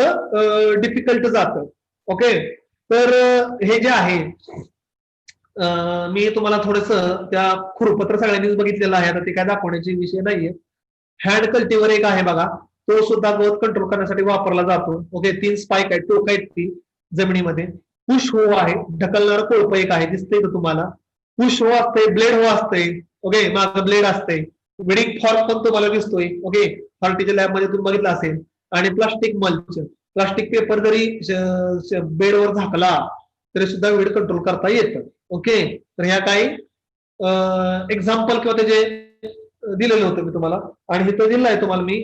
डिफिकल्ट जातं. ओके. तर हे जे आहे मी तुम्हाला थोडस त्या खुरपत्र सगळ्यांनीच बघितलेलं आहे, आता ते काय दाखवण्याचे विषय नाहीये. हँड कल्टिवर एक आहे बघा, तो सुद्धा गवत कंट्रोल करण्यासाठी वापरला जातो. ओके. 3 स्पाइक आहेत, टोक आहेत ती जमिनीमध्ये, पुश हो आहे, ढकलणारं कोळप एक आहे, दिसतंय का तुम्हाला? पुश हो असते, ब्लेड हो असते, ओके, मागं ब्लेड असते. विडिंग फॉर्क पण तुम्हाला दिसतोय, ओके, हॉर्टिच्या लॅब मध्ये तुम्ही बघितलं असेल. आणि प्लास्टिक मल्च, प्लास्टिक पेपर जरी बेडवर झाकला तरी सुद्धा वीड कंट्रोल करता येतं. ओके, तर ह्या काही एक्झाम्पल किंवा त्याचे दिलेलं होतं मी तुम्हाला. आणि इथं दिलंय तुम्हाला मी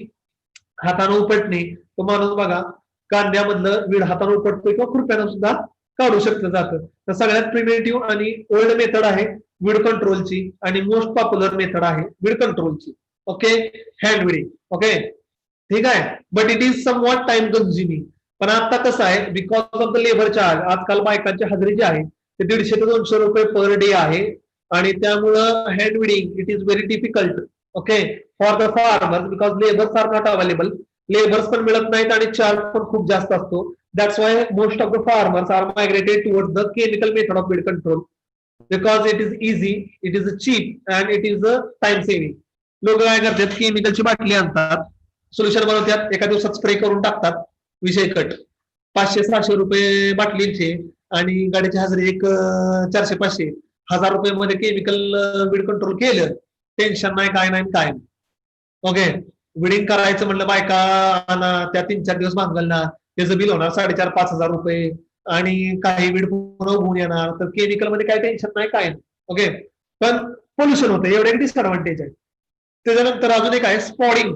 हातानं उपटणे. तो माणूस बघा कांद्यामधलं वीड हातानं उपटतोय किंवा खुरप्यानं सुद्धा काढू शकलं जातं. तर सगळ्यात प्रिमेटिव्ह आणि ओल्ड मेथड आहे वीड कंट्रोलची आणि मोस्ट पॉप्युलर मेथड आहे वीड कंट्रोलची. Okay, hand weeding. ओके, ठीक आहे. But it is somewhat time consuming. पण आता कसं आहे, because of the labour charge, आजकाल बायकांची हजेरी जी आहे ते 150 ते 200 रुपये पर डे आहे. आणि त्यामुळं hand weeding it is very difficult. Okay, for the farmers because labours are not available. Labours पण मिळत नाहीत आणि चार्ज पण खूप जास्त असतो. That's why most of the farmers are migrated towards the chemical method of weed control because it is easy, it is cheap and it is a time saving. लोक काय करतात, केमिकलची बाटली आणतात, सोल्युशन बनवतात, एका दिवसात स्प्रे करून टाकतात, विषय कट. 500-600 रुपये बाटलीचे आणि गाडीची हजेरी एक 400-500, 1000 रुपये मध्ये केमिकल वीड कंट्रोल केलं, टेन्शन नाही, काय नाही काय. ओके, विडिंग करायचं म्हणलं बायका त्या 3-4 दिवस भांगल ना, त्याचं बिल होणार 4,500-5,000 रुपये आणि काही वीड पुन्हा उगवून येणार. तर केमिकल मध्ये काय टेन्शन नाही काय. ओके, पण पोल्युशन होतं, एवढे एक डिसएडव्हान्टेज आहे. त्याच्यानंतर अजून एक आहे spudding.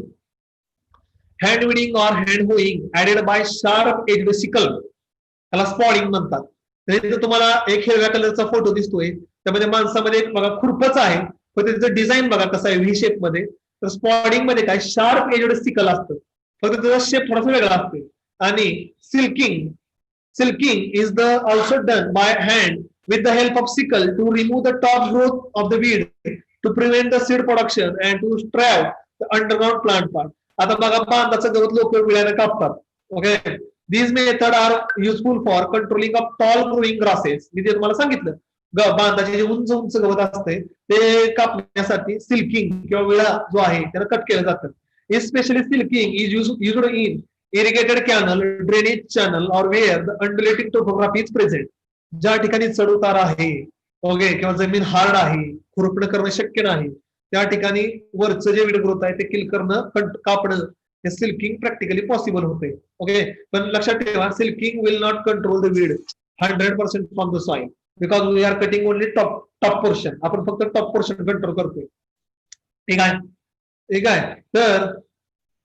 Hand weeding or hand hoeing aided by sharp edged sickle, त्याला स्पॉडिंग म्हणतात. तर तुम्हाला एक हिरव्या कलरचा फोटो दिसतोय, त्यामध्ये माणसामध्ये एक बघा खुरपच आहे, पण त्याचं डिझाईन बघा कसं आहे, व्ही शेप मध्ये. तर स्पॉडिंग मध्ये काय शार्प एज्ड सिकल असतं, फक्त त्याचा शेप थोडासा वेगळा असतो. आणि sickling, sickling is the also done by hand with the help of sickle to remove the top growth of the weed to prevent the seed production and to strip the underground plant part. आता बघा बांधाचं गवत लोक विळ्याने कापतात. Okay, these method are useful for controlling of tall growing grasses. मी ते तुम्हाला सांगितलं, बांधाचे जे उंच उंच गवत असते ते कापण्यासाठी सिल्किंग किंवा विळा जो आहे त्याला कट केलं जातं. Especially silking is used in irrigated canal, drainage channel or where the undulating topography is present. ज्या ठिकाणी चढउतार आहे, ओके, किंवा जमीन हार्ड आहे, खुरपणं करणं शक्य नाही, त्या ठिकाणी वरचं जे वीड ग्रोथ आहे ते किल करणं, कापणं, हे सिल्किंग प्रॅक्टिकली पॉसिबल होते. ओके, पण लक्षात ठेवा, sickling will not control the weed 100% from the soil because we are cutting only top portion. आपण फक्त टॉप पोर्शन कंट्रोल करतोय. ठीक आहे, ठीक आहे. तर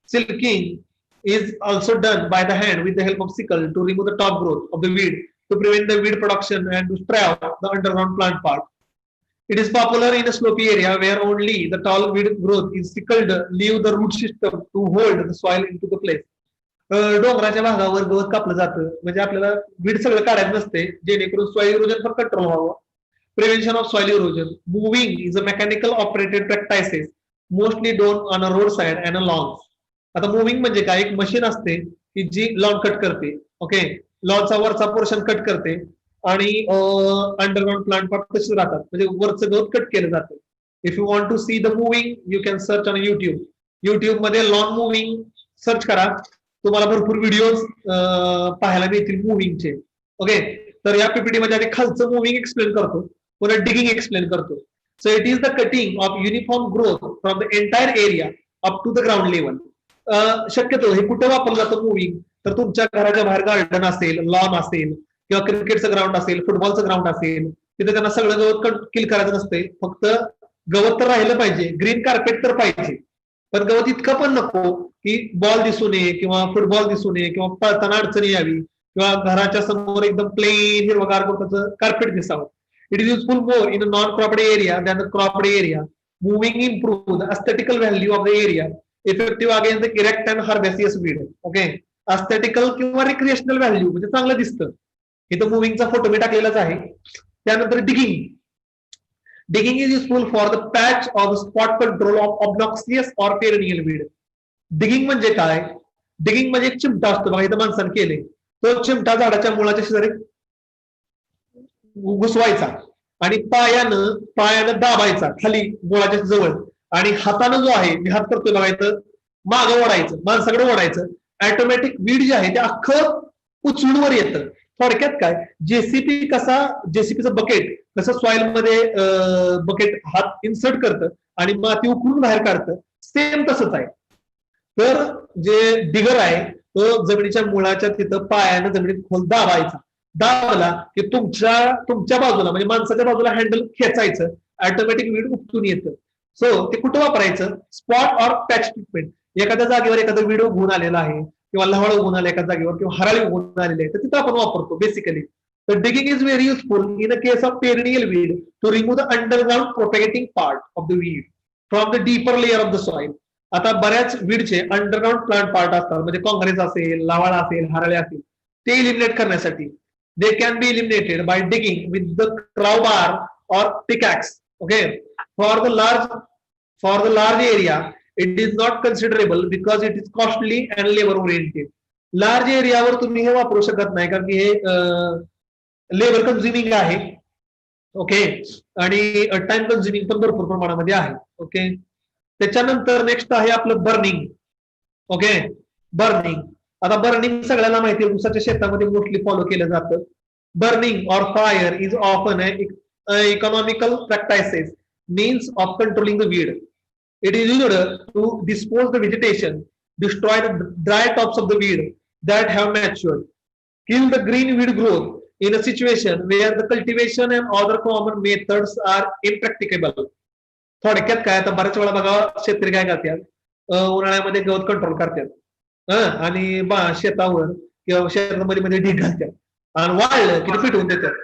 silking is also done by the hand with the help of sickle to remove the top growth of the weed to prevent the weed production and to spray out the underground plant part. It is popular in a slopey area where only the tall weed growth is sickled, leave the root system to hold the soil into the place. डोंगराच्या भागावर गवत कापलं जातं म्हणजे आपल्याला वीड सगळं काढायचं नसते, जेणेकरून सॉइल इरोजन पण कंट्रोल व्हावं. Prevention of soil erosion. Mowing is a mechanical operated practices mostly done on a road side and a lawns. आता मुव्हिंग म्हणजे काय, एक मशीन असते की जी लॉन कट करते. ओके, लॉनचा वरचा पोर्शन कट करते आणि अंडरग्राउंड प्लांट पार्ट तसेच राहतात, म्हणजे वरचं गवत कट केलं जातं. If you want to see the mowing you can search on YouTube. YouTube मध्ये लॉन मुव्हिंग सर्च करा, तुम्हाला भरपूर व्हिडिओज पाहायला मिळतील मुव्हिंगचे. ओके, तर या पीपीटी मध्ये आधी खालचं मुव्हिंग एक्सप्लेन करतो, पुन्हा डिगिंग एक्सप्लेन करतो. So it is the cutting of uniform growth from the entire area up to the ground level. शक्यतो हे कुठे वापरलं जातं मुव्हिंग, तर तुमच्या घराच्या बाहेर गार्डन असेल, लॉन असेल किंवा क्रिकेटचं ग्राउंड असेल, फुटबॉलचं ग्राउंड असेल, तिथे त्यांना सगळं गवत किल करायचं नसते, फक्त गवत तर राहिलं पाहिजे, ग्रीन कार्पेट तर पाहिजे, पण गवत इतकं पण नको की बॉल दिसू नये किंवा फुटबॉल दिसू नये किंवा पळताना अडचणी यावी किंवा घराच्या समोर एकदम प्लेन हिरवगार गवताचं कार्पेट दिसावं. It is useful more in a non cropped area than the cropped area. Mowing improve the aesthetical value of the area effective against the erect and herbaceous weed. Okay, aesthetical किंवा रिक्रिएशनल व्हॅल्यू म्हणजे चांगलं दिसतं. इथं मुव्हिंगचा फोटो मी टाकलेलाच आहे. त्यानंतर digging. Digging is useful for the patch of spot control of obnoxious or perennial weed. Digging म्हणजे काय, डिगिंग म्हणजे एक चिमटा असतो बघा, इथं माणसाने केले, तो चिमटा झाडाच्या मुळाच्या शेजारी घुसवायचा आणि पायानं दाबायचा खाली मुळाच्या जवळ आणि हातानं जो आहे, मी हात करतोय बघा इथं, मागं ओढायचं, माणसाकडे ओढायचं. ऑटोमॅटिक वीड जे आहे ते अख्खं उचलून वर येतं. थोडक्यात काय, जेसीबी कसा, जेसीबीचं बकेट कसं सॉइल मध्ये बकेट हात इन्सर्ट करतं आणि माती उकरून बाहेर काढतं, सेम तसंच आहे. तर जे डिगर आहे तो जमिनीच्या मुळाच्या तिथं पायानं जमिनीत खोल दाबायचा, दाबला की तुमच्या बाजूला म्हणजे माणसाच्या बाजूला हँडल खेचायचं, ऑटोमॅटिक वीड उपटून येतं. सो ते कुठं वापरायचं, स्पॉट ऑर पॅच ट्रीटमेंट. एखाद्या जागेवर एखादा वीड उगवून आलेला आहे किंवा लहळ उगवून आले एका जागेवर किंवा हराळी उगवून आलेली आहे, तर तिथं आपण वापरतो बेसिकली. तर digging is very useful in a case of perennial weed to remove the underground propagating part of the weed from the deeper layer of the soil. आता बऱ्याच वीडचे अंडरग्राउंड प्लांट पार्ट असतात, म्हणजे काँग्रेस असेल, लावाळ असेल, हरळे असेल, ते इलिमिनेट करण्यासाठी they can be eliminated by digging with the crowbar or pickaxe. Okay, for the large area it is not considerable because it is costly and labour oriented. Large एरियावर तुम्ही हे वापरू शकत नाही कारण की हे लेबर कन्झ्युमिंग आहे. ओके, आणि टाइम कन्झ्युमिंग पण भरपूर प्रमाणामध्ये आहे. ओके, त्याच्यानंतर नेक्स्ट आहे आपलं बर्निंग. Okay, burning. आता बर्निंग सगळ्यांना माहिती आहे, ऊसाच्या शेतामध्ये मोस्टली फॉलो केलं जातं. Burning or fire is often economical practices means of controlling the weed. It is used to dispose the vegetation, destroy the dry tops of the weed that have matured, kill the green weed growth in a situation where the cultivation and other common methods are impracticable. थोडक्यात काय, आता बऱ्याच वेळा बघा शेतकरी काय करतात, उन्हाळ्यामध्ये गवत कंट्रोल करतात आणि शेतावर किंवा शेतामध्ये मध्ये ढीग घालतात आणि वाळलं किती फिट होऊन देतात.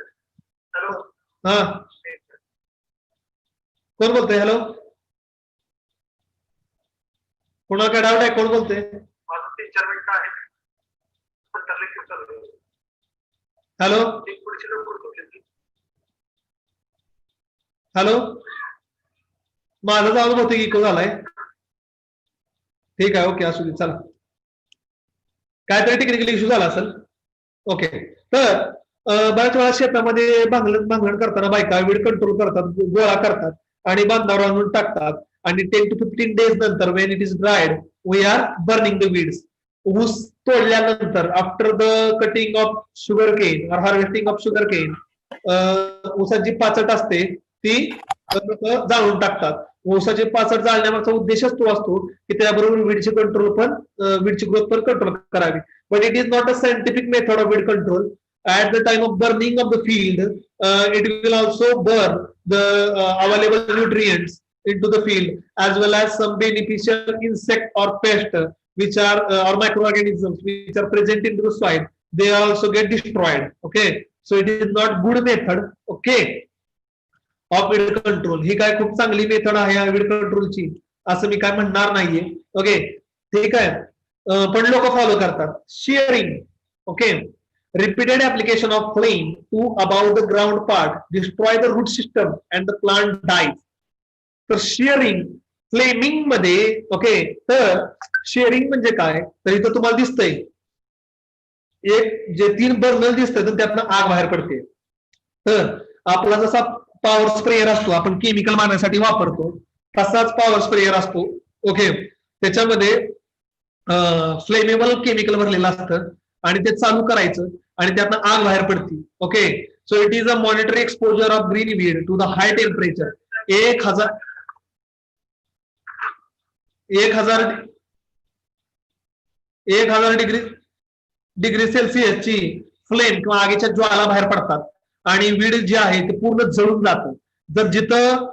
हा, कोण बोलतोय? हॅलो, कोणाला काय डाऊट आहे? कोण बोलतोय? हॅलो हॅलो, माझा आवाज होतो की इको झालाय? ठीक आहे, ओके, असू दे, चला. काहीतरी टेक्निकल इश्यू झाला असेल. ओके, तर बऱ्याच वेळा शेतामध्ये भांगण करताना बायका वीड कंट्रोल करतात, गोळा करतात आणि बांधावर आणून टाकतात आणि 10 to 15 days नंतर when it is dried we are burning the weeds. ऊस तोडल्यानंतर after the cutting of sugarcane or harvesting of sugar cane, ऊसाची पाचट असते ती जाळून टाकतात. ऊसाची पाचट जाळण्यामागचा उद्देशच तो असतो की त्याबरोबर वीडची कंट्रोल पण, वीडची ग्रोथ पण कंट्रोल करावी. But it is not a scientific method of weed control. At the time of burning of the field, it will also burn the available nutrients into the field as well as some beneficial insect or pest which are or microorganisms which are present in the soil. They also get destroyed. Okay, so it is not good method. Okay, of weed control. ही काय खूप चांगली मेथड आहे वीड कंट्रोलची असं मी काय म्हणणार नाहीये. ओके, ठीक आहे, पण लोक फॉलो करतात. Shearing. Okay, repeated application of flame to above the ground part destroy the root system and the plant dies. तर शेअरिंग, फ्लेमिंग मध्ये, ओके, तर शेअरिंग म्हणजे काय, तर इथं तुम्हाला दिसतंय एक जे 3 बर्नर दिसतंय तर त्यातनं आग बाहेर पडते. तर आपला जसा पॉवर स्प्रेअर असतो आपण केमिकल मारण्यासाठी वापरतो तसाच पॉवर स्प्रेअर असतो. ओके, त्याच्यामध्ये फ्लेमेबल केमिकल भरलेलं असतं आणि ते चालू करायचं आणि त्यातनं आग बाहेर पडते. Okay, so it is a momentary exposure of green weed to the high temperature. 1000 degree सेल्सिअसची फ्लेम किंवा आगीच्या ज्वाला बाहेर पडतात आणि वीड जे आहे ते पूर्ण जळून जातं. जर जिथं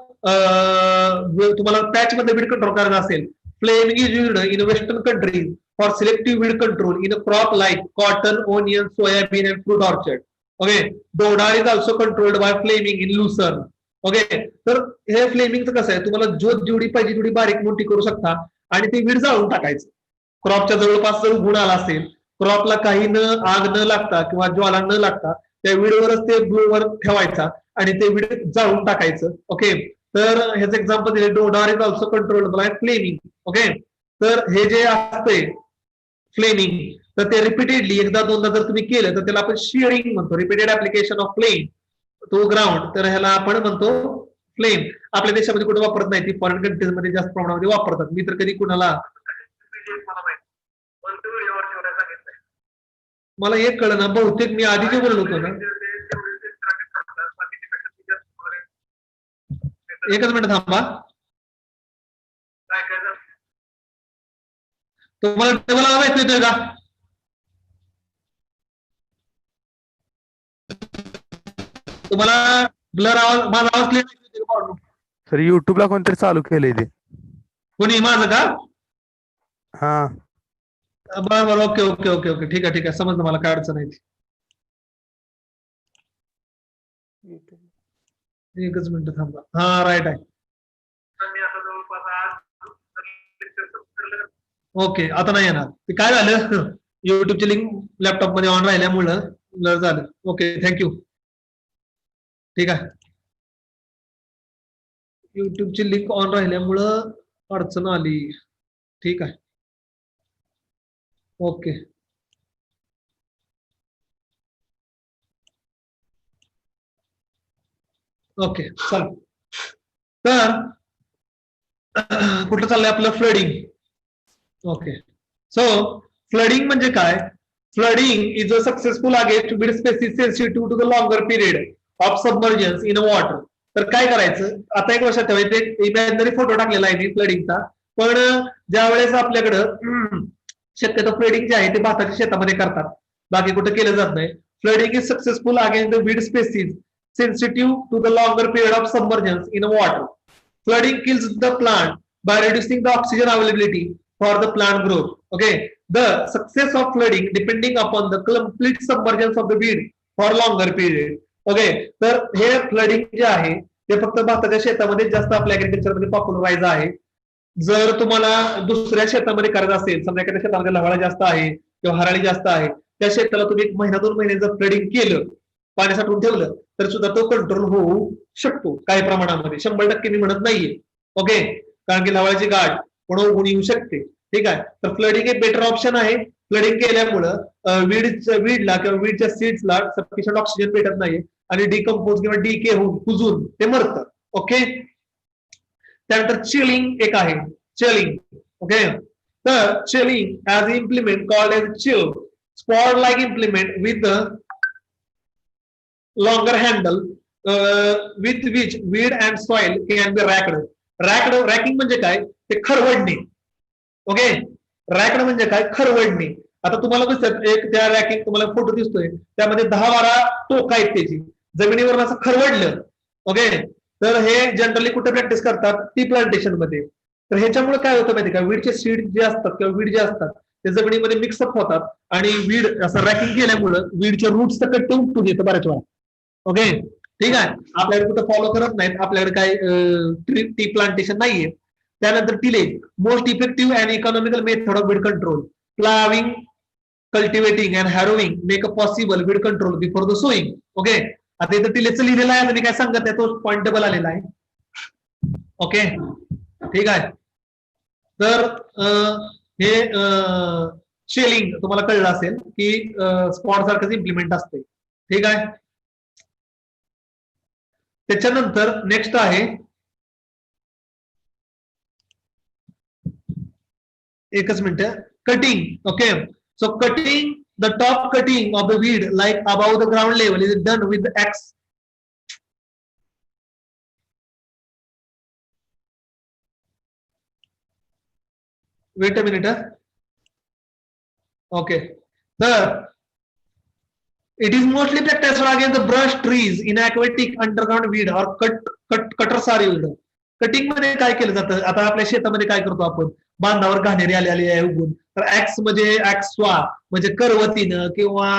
तुम्हाला पॅच मध्ये वीड कंट्रोल करायचं असेल, flaming is used in western countries for selective weed control in a crop like cotton, onion, soybean and fruit orchard. Okay, Dodar is also controlled by flaming in Lucerne. Okay, तर हे फ्लेमिंगचं कसं आहे, तुम्हाला ज्योत जेवढी पाहिजे तेवढी बारीक मोठी करू शकता आणि ते वीड जाळून टाकायचं. क्रॉपच्या जवळपास जर गुण आला असेल, क्रॉपला काही आग न लागता किंवा ज्वाला न लागता त्या वीडवरच ते ब्लोवर ठेवायचा आणि ते वीड जाळून टाकायचं. ओके, तर ह्याचं एक्झाम्पल दिले, dodder is also controlled by flaming. Okay, तर हे जे असते फ्लेमिंग, तर ते रिपीटेडली एकदा दोनदा जर तुम्ही केलं तर त्याला आपण शिअरिंग म्हणतो. Repeated application of flame to ground, तर ह्याला आपण म्हणतो फ्लेम. आपल्या देशामध्ये कुठे वापरत नाही, ती फॉरेन कंट्रीज मध्ये जास्त प्रमाणामध्ये वापरतात. मी तर कधी कुणाला मला एक कळलं ना, बहुतेक मी आधी जे बोललो होतो ना, एकच मिनिट थांबा. तुम्हाला डबल आवाज येतोय का? तुम्हाला ब्लर आवाज, माझा आवाज क्लिअर? सर युट्यूबला कोणतरी चालू केलंय ते. कोणी, माझं का? हा बरं बरं, ओके ओके ओके ओके, ठीक आहे ठीक आहे, समजलं मला, काय अडचण नाही. एकच मिनिट थांबा. हा राईट आहे. ओके, आता नाही येणार. ते काय झालं, युट्यूबची लिंक लॅपटॉप मध्ये ऑन राहिल्यामुळं ब्लर झालं. Okay, thank you. ठीक आहे, युट्यूबची लिंक ऑन राहिल्यामुळं अडचण आली. ठीक आहे, ओके. ओके, चला. तर कुठलं चाललंय आपलं? फ्लडिंग. ओके, सो फ्लडिंग म्हणजे काय? Flooding is a successful against weed species sensitive to the longer period of submergence in water. तर काय करायचं, आता एक लक्षात ठेवायचं, एक इमॅजिनरी फोटो टाकलेला आहे मी फ्लडिंगचा, पण ज्या वेळेस आपल्याकडं शक्यतो फ्लडिंग जे आहे ते भाताच्या शेतामध्ये करतात, बाकी कुठे केलं जात नाही. Flooding is successful against the विड spaces sensitive to the longer period of submergence in water. Flooding kills the plant by reducing the oxygen availability for the plant growth. Okay, the success of flooding depending upon the complete submergence of the weed for longer period. Okay, तर हे फ्लडिंग जे आहे ते फक्त भाताच्या शेतामध्ये जास्त आपल्या ऍग्रिकल्चर मध्ये पॉप्युलराइज आहे. जर तुम्हाला दुसऱ्या शेतामध्ये करायचं असेल, समजा एखाद्या शेतामध्ये लवाळा जास्त आहे किंवा हराळी जास्त आहे, त्या शेताला तुम्ही एक महिना 2 महिने जर फ्लडिंग केलं, पाणी साठवून ठेवलं, तर सुद्धा तो कंट्रोल होऊ शकतो काही प्रमाणामध्ये. 100% मी म्हणत नाहीये. ओके, कारण की लवाळ्याची गाठ पुढे उगून येऊ शकते. ठीक आहे, तर फ्लडिंग एक बेटर ऑप्शन आहे. फ्लडिंग केल्यामुळं वीडला किंवा वीडच्या सीड्सला सफिशियंट ऑक्सिजन भेटत नाही आणि डिकम्पोज किंवा डीके होऊन कुजून ते मरतं. ओके, त्यानंतर चिलिंग एक आहे, चिलिंग. ओके, तर chilling as implement called as chill spot like implement with longer handle with which weed and soil can be racked. Racking म्हणजे काय? ते खरवडणे. ओके, रॅकड म्हणजे काय? खरवडणे. आता तुम्हाला दिसत एक त्या रॅकिंग, तुम्हाला फोटो दिसतोय, त्यामध्ये 10-12 टोक आहेत त्याची, जमिनीवर असं खरवडलं. ओके, तर हे जनरली कुठे प्रॅक्टिस करतात? टी प्लांटेशन मध्ये. तर ह्याच्यामुळे काय होतं माहिती का? वीडचे सीड जे असतात किंवा वीड जे असतात ते जमिनीमध्ये मिक्सअप होतात आणि वीड असं रॅकिंग केल्यामुळं वीडच्या रूट्स सकट उपटून येतं बऱ्याच वेळा. ओके, ठीक आहे, आपल्याकडे कुठं फॉलो करत नाहीत, आपल्याकडे काय टी प्लांटेशन नाहीये. त्यानंतर tillage, most effective and economical method of weed control. Ploughing, cultivating and harrowing make a possible weed control before the sowing. Okay, आता इथं टिलेजचं लिहिलेलं आहे, मी काय सांगत नाही, तो पॉइंट डबल आलेला आहे. ओके, ठीक आहे, तर हे शेलिंग तुम्हाला कळलं असेल की स्पॉट सारखंच इम्प्लिमेंट असते. ठीक आहे, त्याच्यानंतर नेक्स्ट आहे, एकच minute, cutting. Okay, so cutting the top cutting of the weed like about the ground level is done with x. Weight a minute. Okay, तर it is mostly practiced against the brush trees in aquatic underground weed or cutters are used. Cutting मध्ये काय केलं जातं? आता आपल्या शेतामध्ये काय करतो आपण? बांधावर घाणेरी आलेली आहे उगून, तर ऍक्स म्हणजे ऍक्सवा म्हणजे करवतीनं किंवा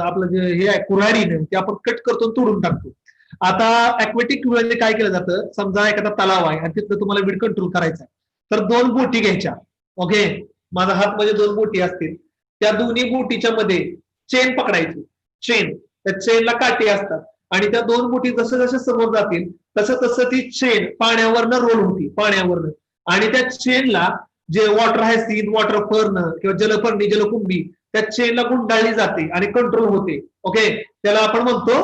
आपलं जे हे आहे कुऱ्हाडीनं ते आपण कट करतो, तोडून टाकतो. आता अक्वेटिक मध्ये काय केलं जातं? समजा एखादा तलाव आहे आणि तिथं तुम्हाला वीड कंट्रोल करायचा आहे, तर 2 बोटी घ्यायच्या. ओके, माझा हात मध्ये 2 बोटी असतील, त्या दोन्ही बोटीच्या मध्ये चेन पकडायची. चेन, त्या चेनला काठी असतात आणि त्या 2 बोटी जसं जसं समोर जातील तसं तसं ती चेन पाण्यावरनं रोल होती, पाण्यावरनं, आणि त्या चेनला जे वॉटर आहे, सीड वॉटर फर्न किंवा जलपर्णी, जलकुंभी, त्या चेनला गुंडाळली जाते आणि कंट्रोल होते. ओके, त्याला आपण म्हणतो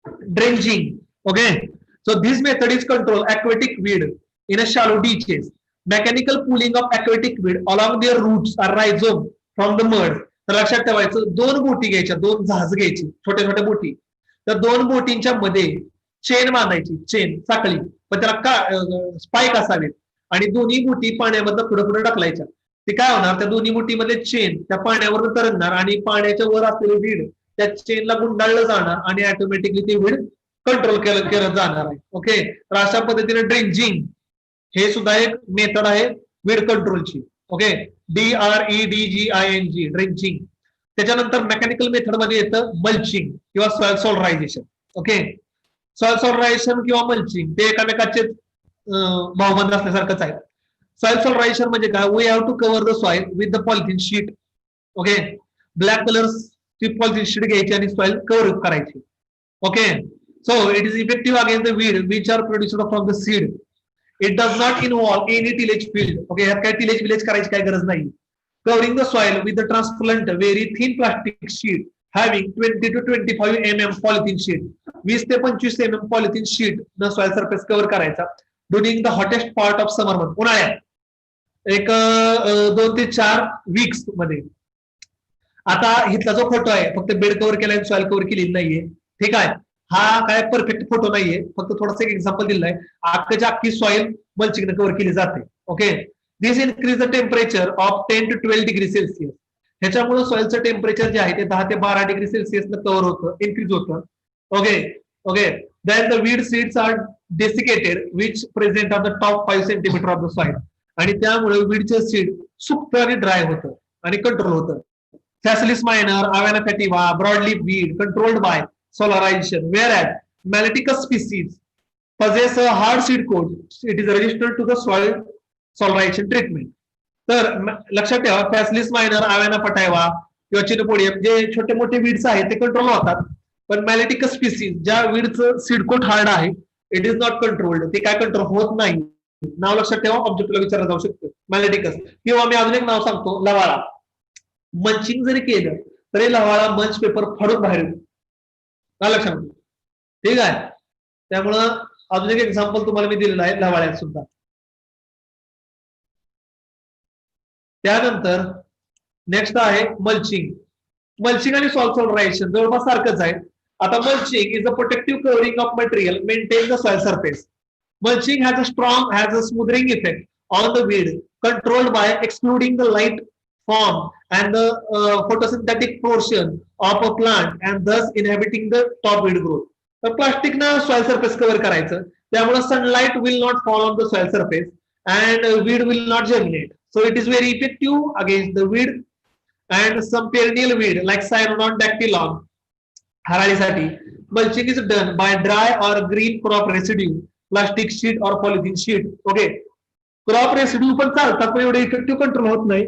drenching. Okay, so this method is control aquatic weed in a shallow ditches. Mechanical pulling of aquatic weed along their roots or rhizome from the mud तर लक्षात ठेवायचं 2 बोटी घ्यायच्या, 2 जहाज घ्यायची, छोट्या छोट्या बोटी. तर 2 बोटींच्या मध्ये चेन बांधायची, चेन साखळी, पण त्याला का स्पाईक असावेत आणि दोन्ही बोटी पाण्यामधनं पुढे पुढे ढकलायच्या. ते काय होणार, त्या दोन्ही बोटीमध्ये चेन त्या पाण्यावर तरंगणार आणि पाण्याच्या वर असलेले वीड त्या चेनला गुंडाळलं जाणार आणि ऑटोमॅटिकली ते वीड कंट्रोल केलं जाणार आहे. ओके, तर अशा पद्धतीने ड्रेंजिंग हे सुद्धा एक मेथड आहे वीड कंट्रोलची. Okay, DREDGING drenching. त्याच्यानंतर मेकॅनिकल मेथड मध्ये येतं मल्चिंग किंवा soil solarization. Okay, soil solarization किंवा मल्चिंग ते एकामेकाचे भावबंद असल्यासारखंच आहे. सॉइल सॉल्डरायझेशन म्हणजे काय, we have to cover the soil with the polythene sheet. Okay, black colour ची पॉलिथिन शीट घ्यायची आणि सॉइल कव्हर करायची. Okay, so it is effective against the weed which are produced from the seed. It does not involve any tillage field. Okay, ह्यात काही टिलेज विलेज करायची काही गरज नाही. Covering the soil with the transplant very thin plastic sheet having 20 to 25 mm polythene sheet. 20 ते 25 mm पॉलिथिन शीट न सॉइल सरफेस कव्हर करायचा during the hottest part of summer month. उन्हाळ्यात एक 2 ते 4 वीक्स मध्ये. आता इथला जो फोटो आहे फक्त बेड कव्हर केलाय, सॉइल कव्हर केलेली नाहीये. ठीक आहे, हा काय परफेक्ट फोटो नाहीये, फक्त थोडासा एक एक्झाम्पल दिलाय. अख्खीच्या अख्खी सॉइल मल्चिंग कव्हर केली जाते. Okay, this increase the temperature of 10 to 12 degree Celsius. ह्याच्यामुळे सॉइलचं टेम्परेचर जे आहे ते 10 ते 12 डिग्री सेल्सिअस कव्हर होतं, इन्क्रीज होतं. Okay okay, then the weed seeds are desiccated which present on the top 5 centimetre of the soil. आणि त्यामुळे वीडचं सीड सुकतं आणि ड्राय होतं आणि कंट्रोल होतं. Facilis minor, Avena sativa, broadleaf weed controlled by solarization, whereas Melliticus species possess a hard seed coat. It is resistant to the soil solarization treatment. तर लक्षात ठेवा, Facilis minor, Avena sativa किंवा चिनोपोडियम जे छोटे मोठे वीड्स आहेत ते कंट्रोल होतात, पण Melliticus species ज्या वीडचं सीड कोट हार्ड आहे इट इज नॉट कंट्रोल्ड. ते काय कंट्रोल होत नाही. नाव लक्षात ठेवा, ऑब्जेक्टला विचारलं जाऊ शकतं Melliticus. किंवा मी अजून एक नाव सांगतो, लवाळा. मंचिंग जरी केलं तरी लवाळा मंच पेपर फाडून बाहेर येतो, लक्षात. ठीक आहे, त्यामुळं अजून एक एक्झाम्पल तुम्हाला मी दिलेलं आहे लवाळ्यात सुद्धा. त्यानंतर नेक्स्ट आहे मल्चिंग. मल्चिंग आणि सॉइल सॉल्डरायझेशन जवळपास सारखंच आहे. आता mulching is a protective covering of material maintain the soil surface. Mulching has a smoothing effect on the weed, controlled by excluding the light form and the photosynthetic portion of a plant and thus inhibiting the top weed growth. तर प्लास्टिक ना सॉइल सरफेस कव्हर करायचं, त्यामुळे sunlight will not fall on the soil surface and weed will not germinate. So it is very effective against the weed and some perennial weed like cynodon dactylon. हराळीसाठी mulching is done by dry or green crop residue, plastic sheet or polythene sheet. Okay, crop residue पण चालतात पण एवढे इफेक्टिव्ह कंट्रोल होत नाही.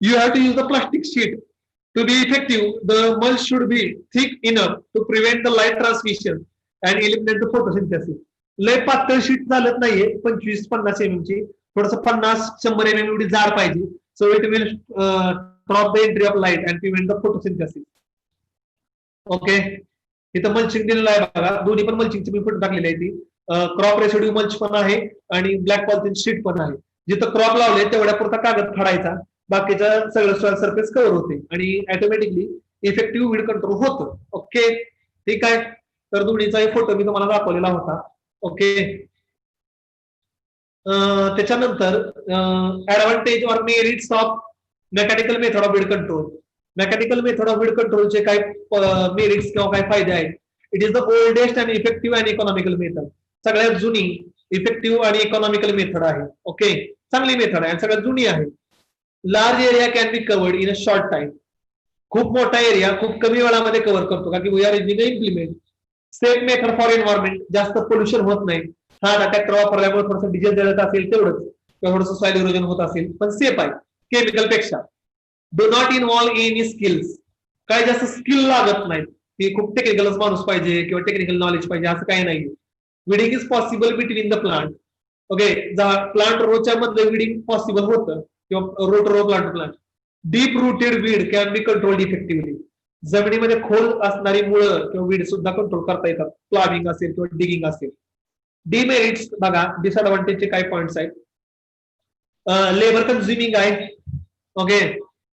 You have to use the plastic sheet. To be effective, the mulch should be thick enough to prevent the light transmission and eliminate the photosynthesis. लय पातळ शीट चालत नाहीये, 25-50 mm ची, थोडस 50-100 mm एवढी जाड पाहिजे. So it will stop the entry of light and prevent the photosynthesis. Okay, इथं मल्चिंग दिलेलं आहे बघा, दोन्ही पण मल्चिंगची मी फोटो टाकलेली आहे. ती क्रॉप रेसिड्यू मल्च पण आहे आणि ब्लॅक पॉलिथिन शीट पण आहे. जिथं क्रॉप लावले तेवढ्या पुरता कागद फाडायचा, बाकीचं सगळं सॉइल सरफेस कव्हर होते आणि ऑटोमॅटिकली इफेक्टिव्ह वीड कंट्रोल होतं. ओके, ठीक आहे. तर दोन्हीचाही फोटो मी तुम्हाला दाखवलेला होता. ओके, त्याच्यानंतर advantage or merits of mechanical method of weed control. Mechanical method of weed कंट्रोलचे काय मेरिट्स किंवा काय फायदे आहेत. It is the oldest and effective and economical method. सगळ्यात जुनी, इफेक्टिव्ह आणि इकॉनॉमिकल मेथड आहे. ओके, चांगली मेथड आहे, सगळ्यात जुनी आहे. Large area can be covered in a short time. खूप मोठा एरिया खूप कमी वेळामध्ये कव्हर करतो, कारण की we are using implement. Safe method for environment, जास्त पोल्युशन होत नाही. हा ट्रॅक्टर वापरल्यामुळे थोडंसं डिझेल जळत असेल तेवढंच, किंवा थोडंसं सॉइल इरोजन होत असेल, पण सेफ आहे केमिकल पेक्षा. Do not involve any skills. काय जास्त स्किल लागत नाहीत, की खूप टेक्निकलच माणूस पाहिजे किंवा टेक्निकल नॉलेज पाहिजे असं काही नाही. Weeding is possible between the plant. Okay, plant रोच्या मध्ये विडिंग पॉसिबल होतं किंवा row to row plant. Deep rooted weed can be controlled effectively. जमिनीमध्ये खोल असणारी मुळं किंवा वीड सुद्धा कंट्रोल करता येतात, प्लाविंग असेल किंवा डिगिंग असेल. डिमेरिट्स बघा, डिसएडव्हान्टेजचे काय पॉइंट्स आहेत. लेबर कन्झ्युमिंग आहे. ओके,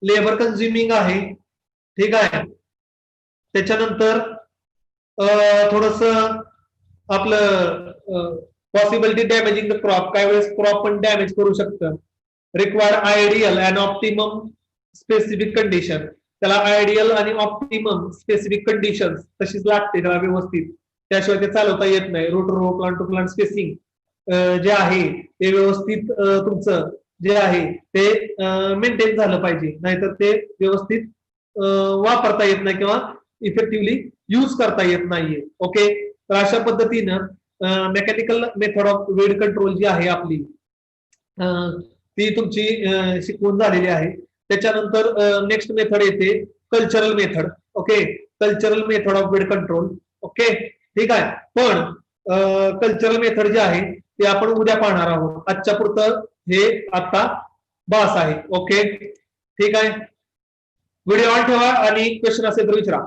लेबर कन्झ्युमिंग आहे ठीक आहे. त्याच्यानंतर थोडस आपलं पॉसिबिलिटी डॅमेजिंग द क्रॉप, काही वेळेस क्रॉप पण डॅमेज करू शकतं. Required ideal and optimum specific condition, त्याला आयडियल आणि ऑप्टिमम स्पेसिफिक कंडिशन तशीच लागते त्याला व्यवस्थित, त्याशिवाय ते चालवता येत नाही. Rotor plant to plant spacing जे आहे ते व्यवस्थित तुमचं जे आहे ते मेंटेन झालं पाहिजे, नाहीतर ते व्यवस्थित वापरता येत नाही किंवा इफेक्टिव्हली यूज करता येत नाहीये. ओके, तर अशा पद्धतीनं मेकॅनिकल मेथड ऑफ वेड कंट्रोल जी आहे आपली ती तुमची शिकवून झालेली आहे. त्याच्यानंतर नेक्स्ट मेथड येते cultural method. Okay, cultural method of वेड कंट्रोल. ओके, ठीक आहे. पण कल्चरल मेथड जे आहे ते आपण उद्या पाहणार आहोत. आजच्या पुरतं हे आता बास आहे. ओके, ठीक आहे. व्हिडिओ ऑन ठेवा आणि क्वेश्चन असेल तर विचारा.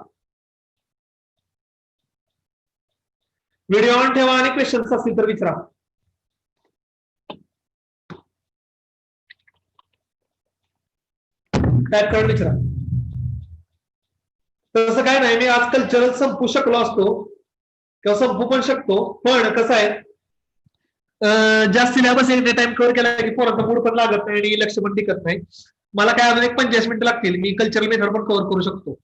व्हिडिओ ऑन ठेवा आणि क्वेश्चन्स असतील तर विचारा. टाइप करून विचारा. तसं काय नाही, मी आज कल्चरल संपू शकलो असतो किंवा संपू पण शकतो, पण कसं आहे जास्त सिलेबस एक टाइम कव्हर केला की पोरांचा मूड पण लागत नाही आणि लक्ष पण टिकत नाही. मला काय अजून एक 45 मिनिटं लागतील, मी कल्चरल मेथड पण कव्हर करू शकतो,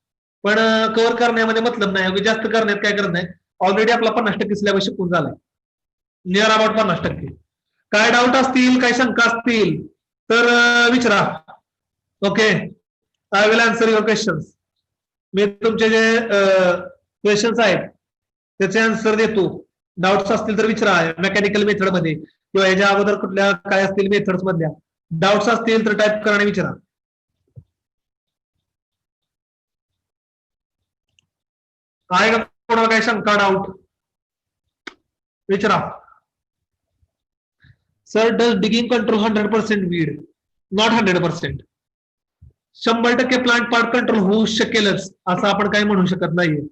पण कव्हर करण्यामध्ये मतलब नाही, जास्त करण्यात काय करत नाही. ऑलरेडी आपला 50% सिलेबस शिकून झालाय, नियर अबाउट 50%. काय डाऊट असतील, काय शंका असतील तर विचारा. Okay, I will answer your questions. मी तुमचे जे क्वेश्चन्स आहेत त्याचे आन्सर देतो. डाऊट्स असतील तर विचारा मेकॅनिकल मेथड मध्ये किंवा याच्या अगोदर कुठल्या काय असतील मेथड्स मधल्या डाऊट्स असतील तर टाइप करा आणि विचारा. आहे का कोणाला काय शंका, डाऊट विचारा. Sir, does digging control 100% weed? Not 100%. 100% plant part control होऊ शकेलच असं आपण काही म्हणू शकत नाहीये.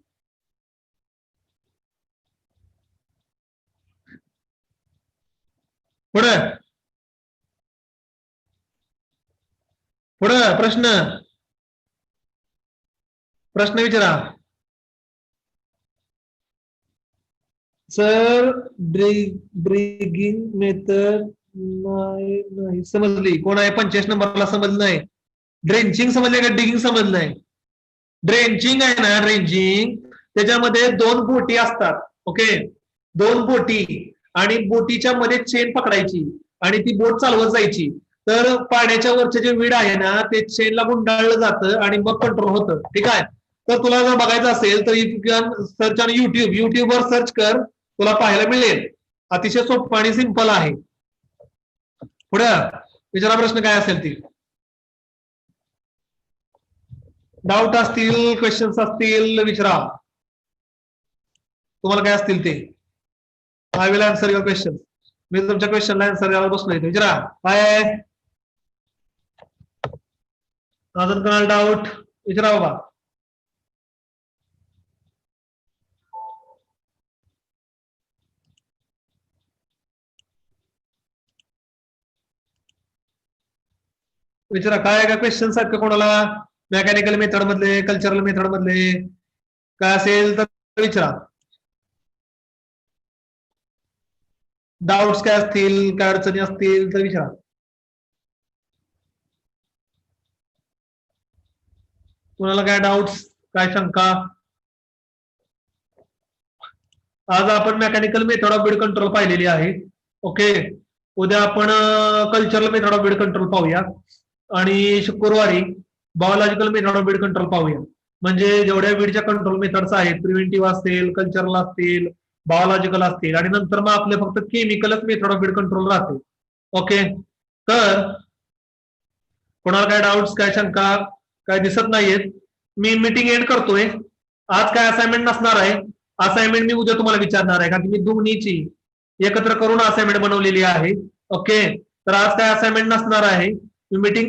पुढं पुढं प्रश्न विचारा. सर, ड्रिगिंग मेथड नाही समजली. कोण आहे 45 नंबरला समजलं नाही? ड्रेंचिंग समजले का डिगिंग समजलं नाही? ड्रेंचिंग आहे ना, ड्रेंचिंग त्याच्यामध्ये 2 बोटी असतात. ओके, 2 बोटी आणि बोटीच्या मध्ये चेन पकडायची आणि ती बोट चालवत जायची. तर पाण्याच्या वरचे जे वीड आहे ना ते चेनला गुंडाळलं जातं आणि मग कंट्रोल होतं. ठीक आहे, तर तुला जर बघायचं असेल तर you can search on YouTube. युट्यूबवर सर्च कर, तुला पाहायला मिळेल. अतिशय सोपं आणि सिंपल आहे. पुढं विचारा प्रश्न काय असेल ती. डाऊट असतील, क्वेश्चन्स असतील विचारा. तुम्हाला काय असतील ते. I will answer your question. मी तुमच्या क्वेश्चनला आन्सर द्यायला बसलोय. विचारा काय अजून कोणाला डाऊट विचारा बाबा. विचारा काय का क्वेश्चन्स आहेत का कोणाला मेकॅनिकल मेथड मधले, कल्चरल मेथड मधले काय असेल तर विचारा. डाऊट्स काय असतील, काय अडचणी असतील तर विचारा. कोणाला काय डाऊट्स, काय शंका? आज आपण मेकॅनिकल मेथड ऑफ वेड कंट्रोल पाहिलेली आहे. ओके, उद्या आपण कल्चरल मेथड ऑफ वेड कंट्रोल पाहूया आणि शुक्रवारी बायोलॉजिकल मेथड ऑफ वेड कंट्रोल पाहूया. म्हणजे जेवढ्या वेडच्या कंट्रोल मेथड्स आहेत, प्रिव्हेंटिव्ह असतील, कल्चरल असतील, बायोलॉजिकल असतील आणि नंतर मग आपले फक्त केमिकलच मेथड ऑफ वेड कंट्रोल राहते. ओके, तर कोणाला काय डाऊट्स, काय शंका काय दिसत नाहीयेत. मी मीटिंग एंड करतोय. आज काय असाइनमेंट नसणार आहे. असाइनमेंट मी उद्या तुम्हाला विचारणार आहे, कारण की मी दोन्हीची एकत्र करून असाइनमेंट बनवलेली आहे. ओके, तर आज काय असाइनमेंट नसणार आहे. मी मीटिंग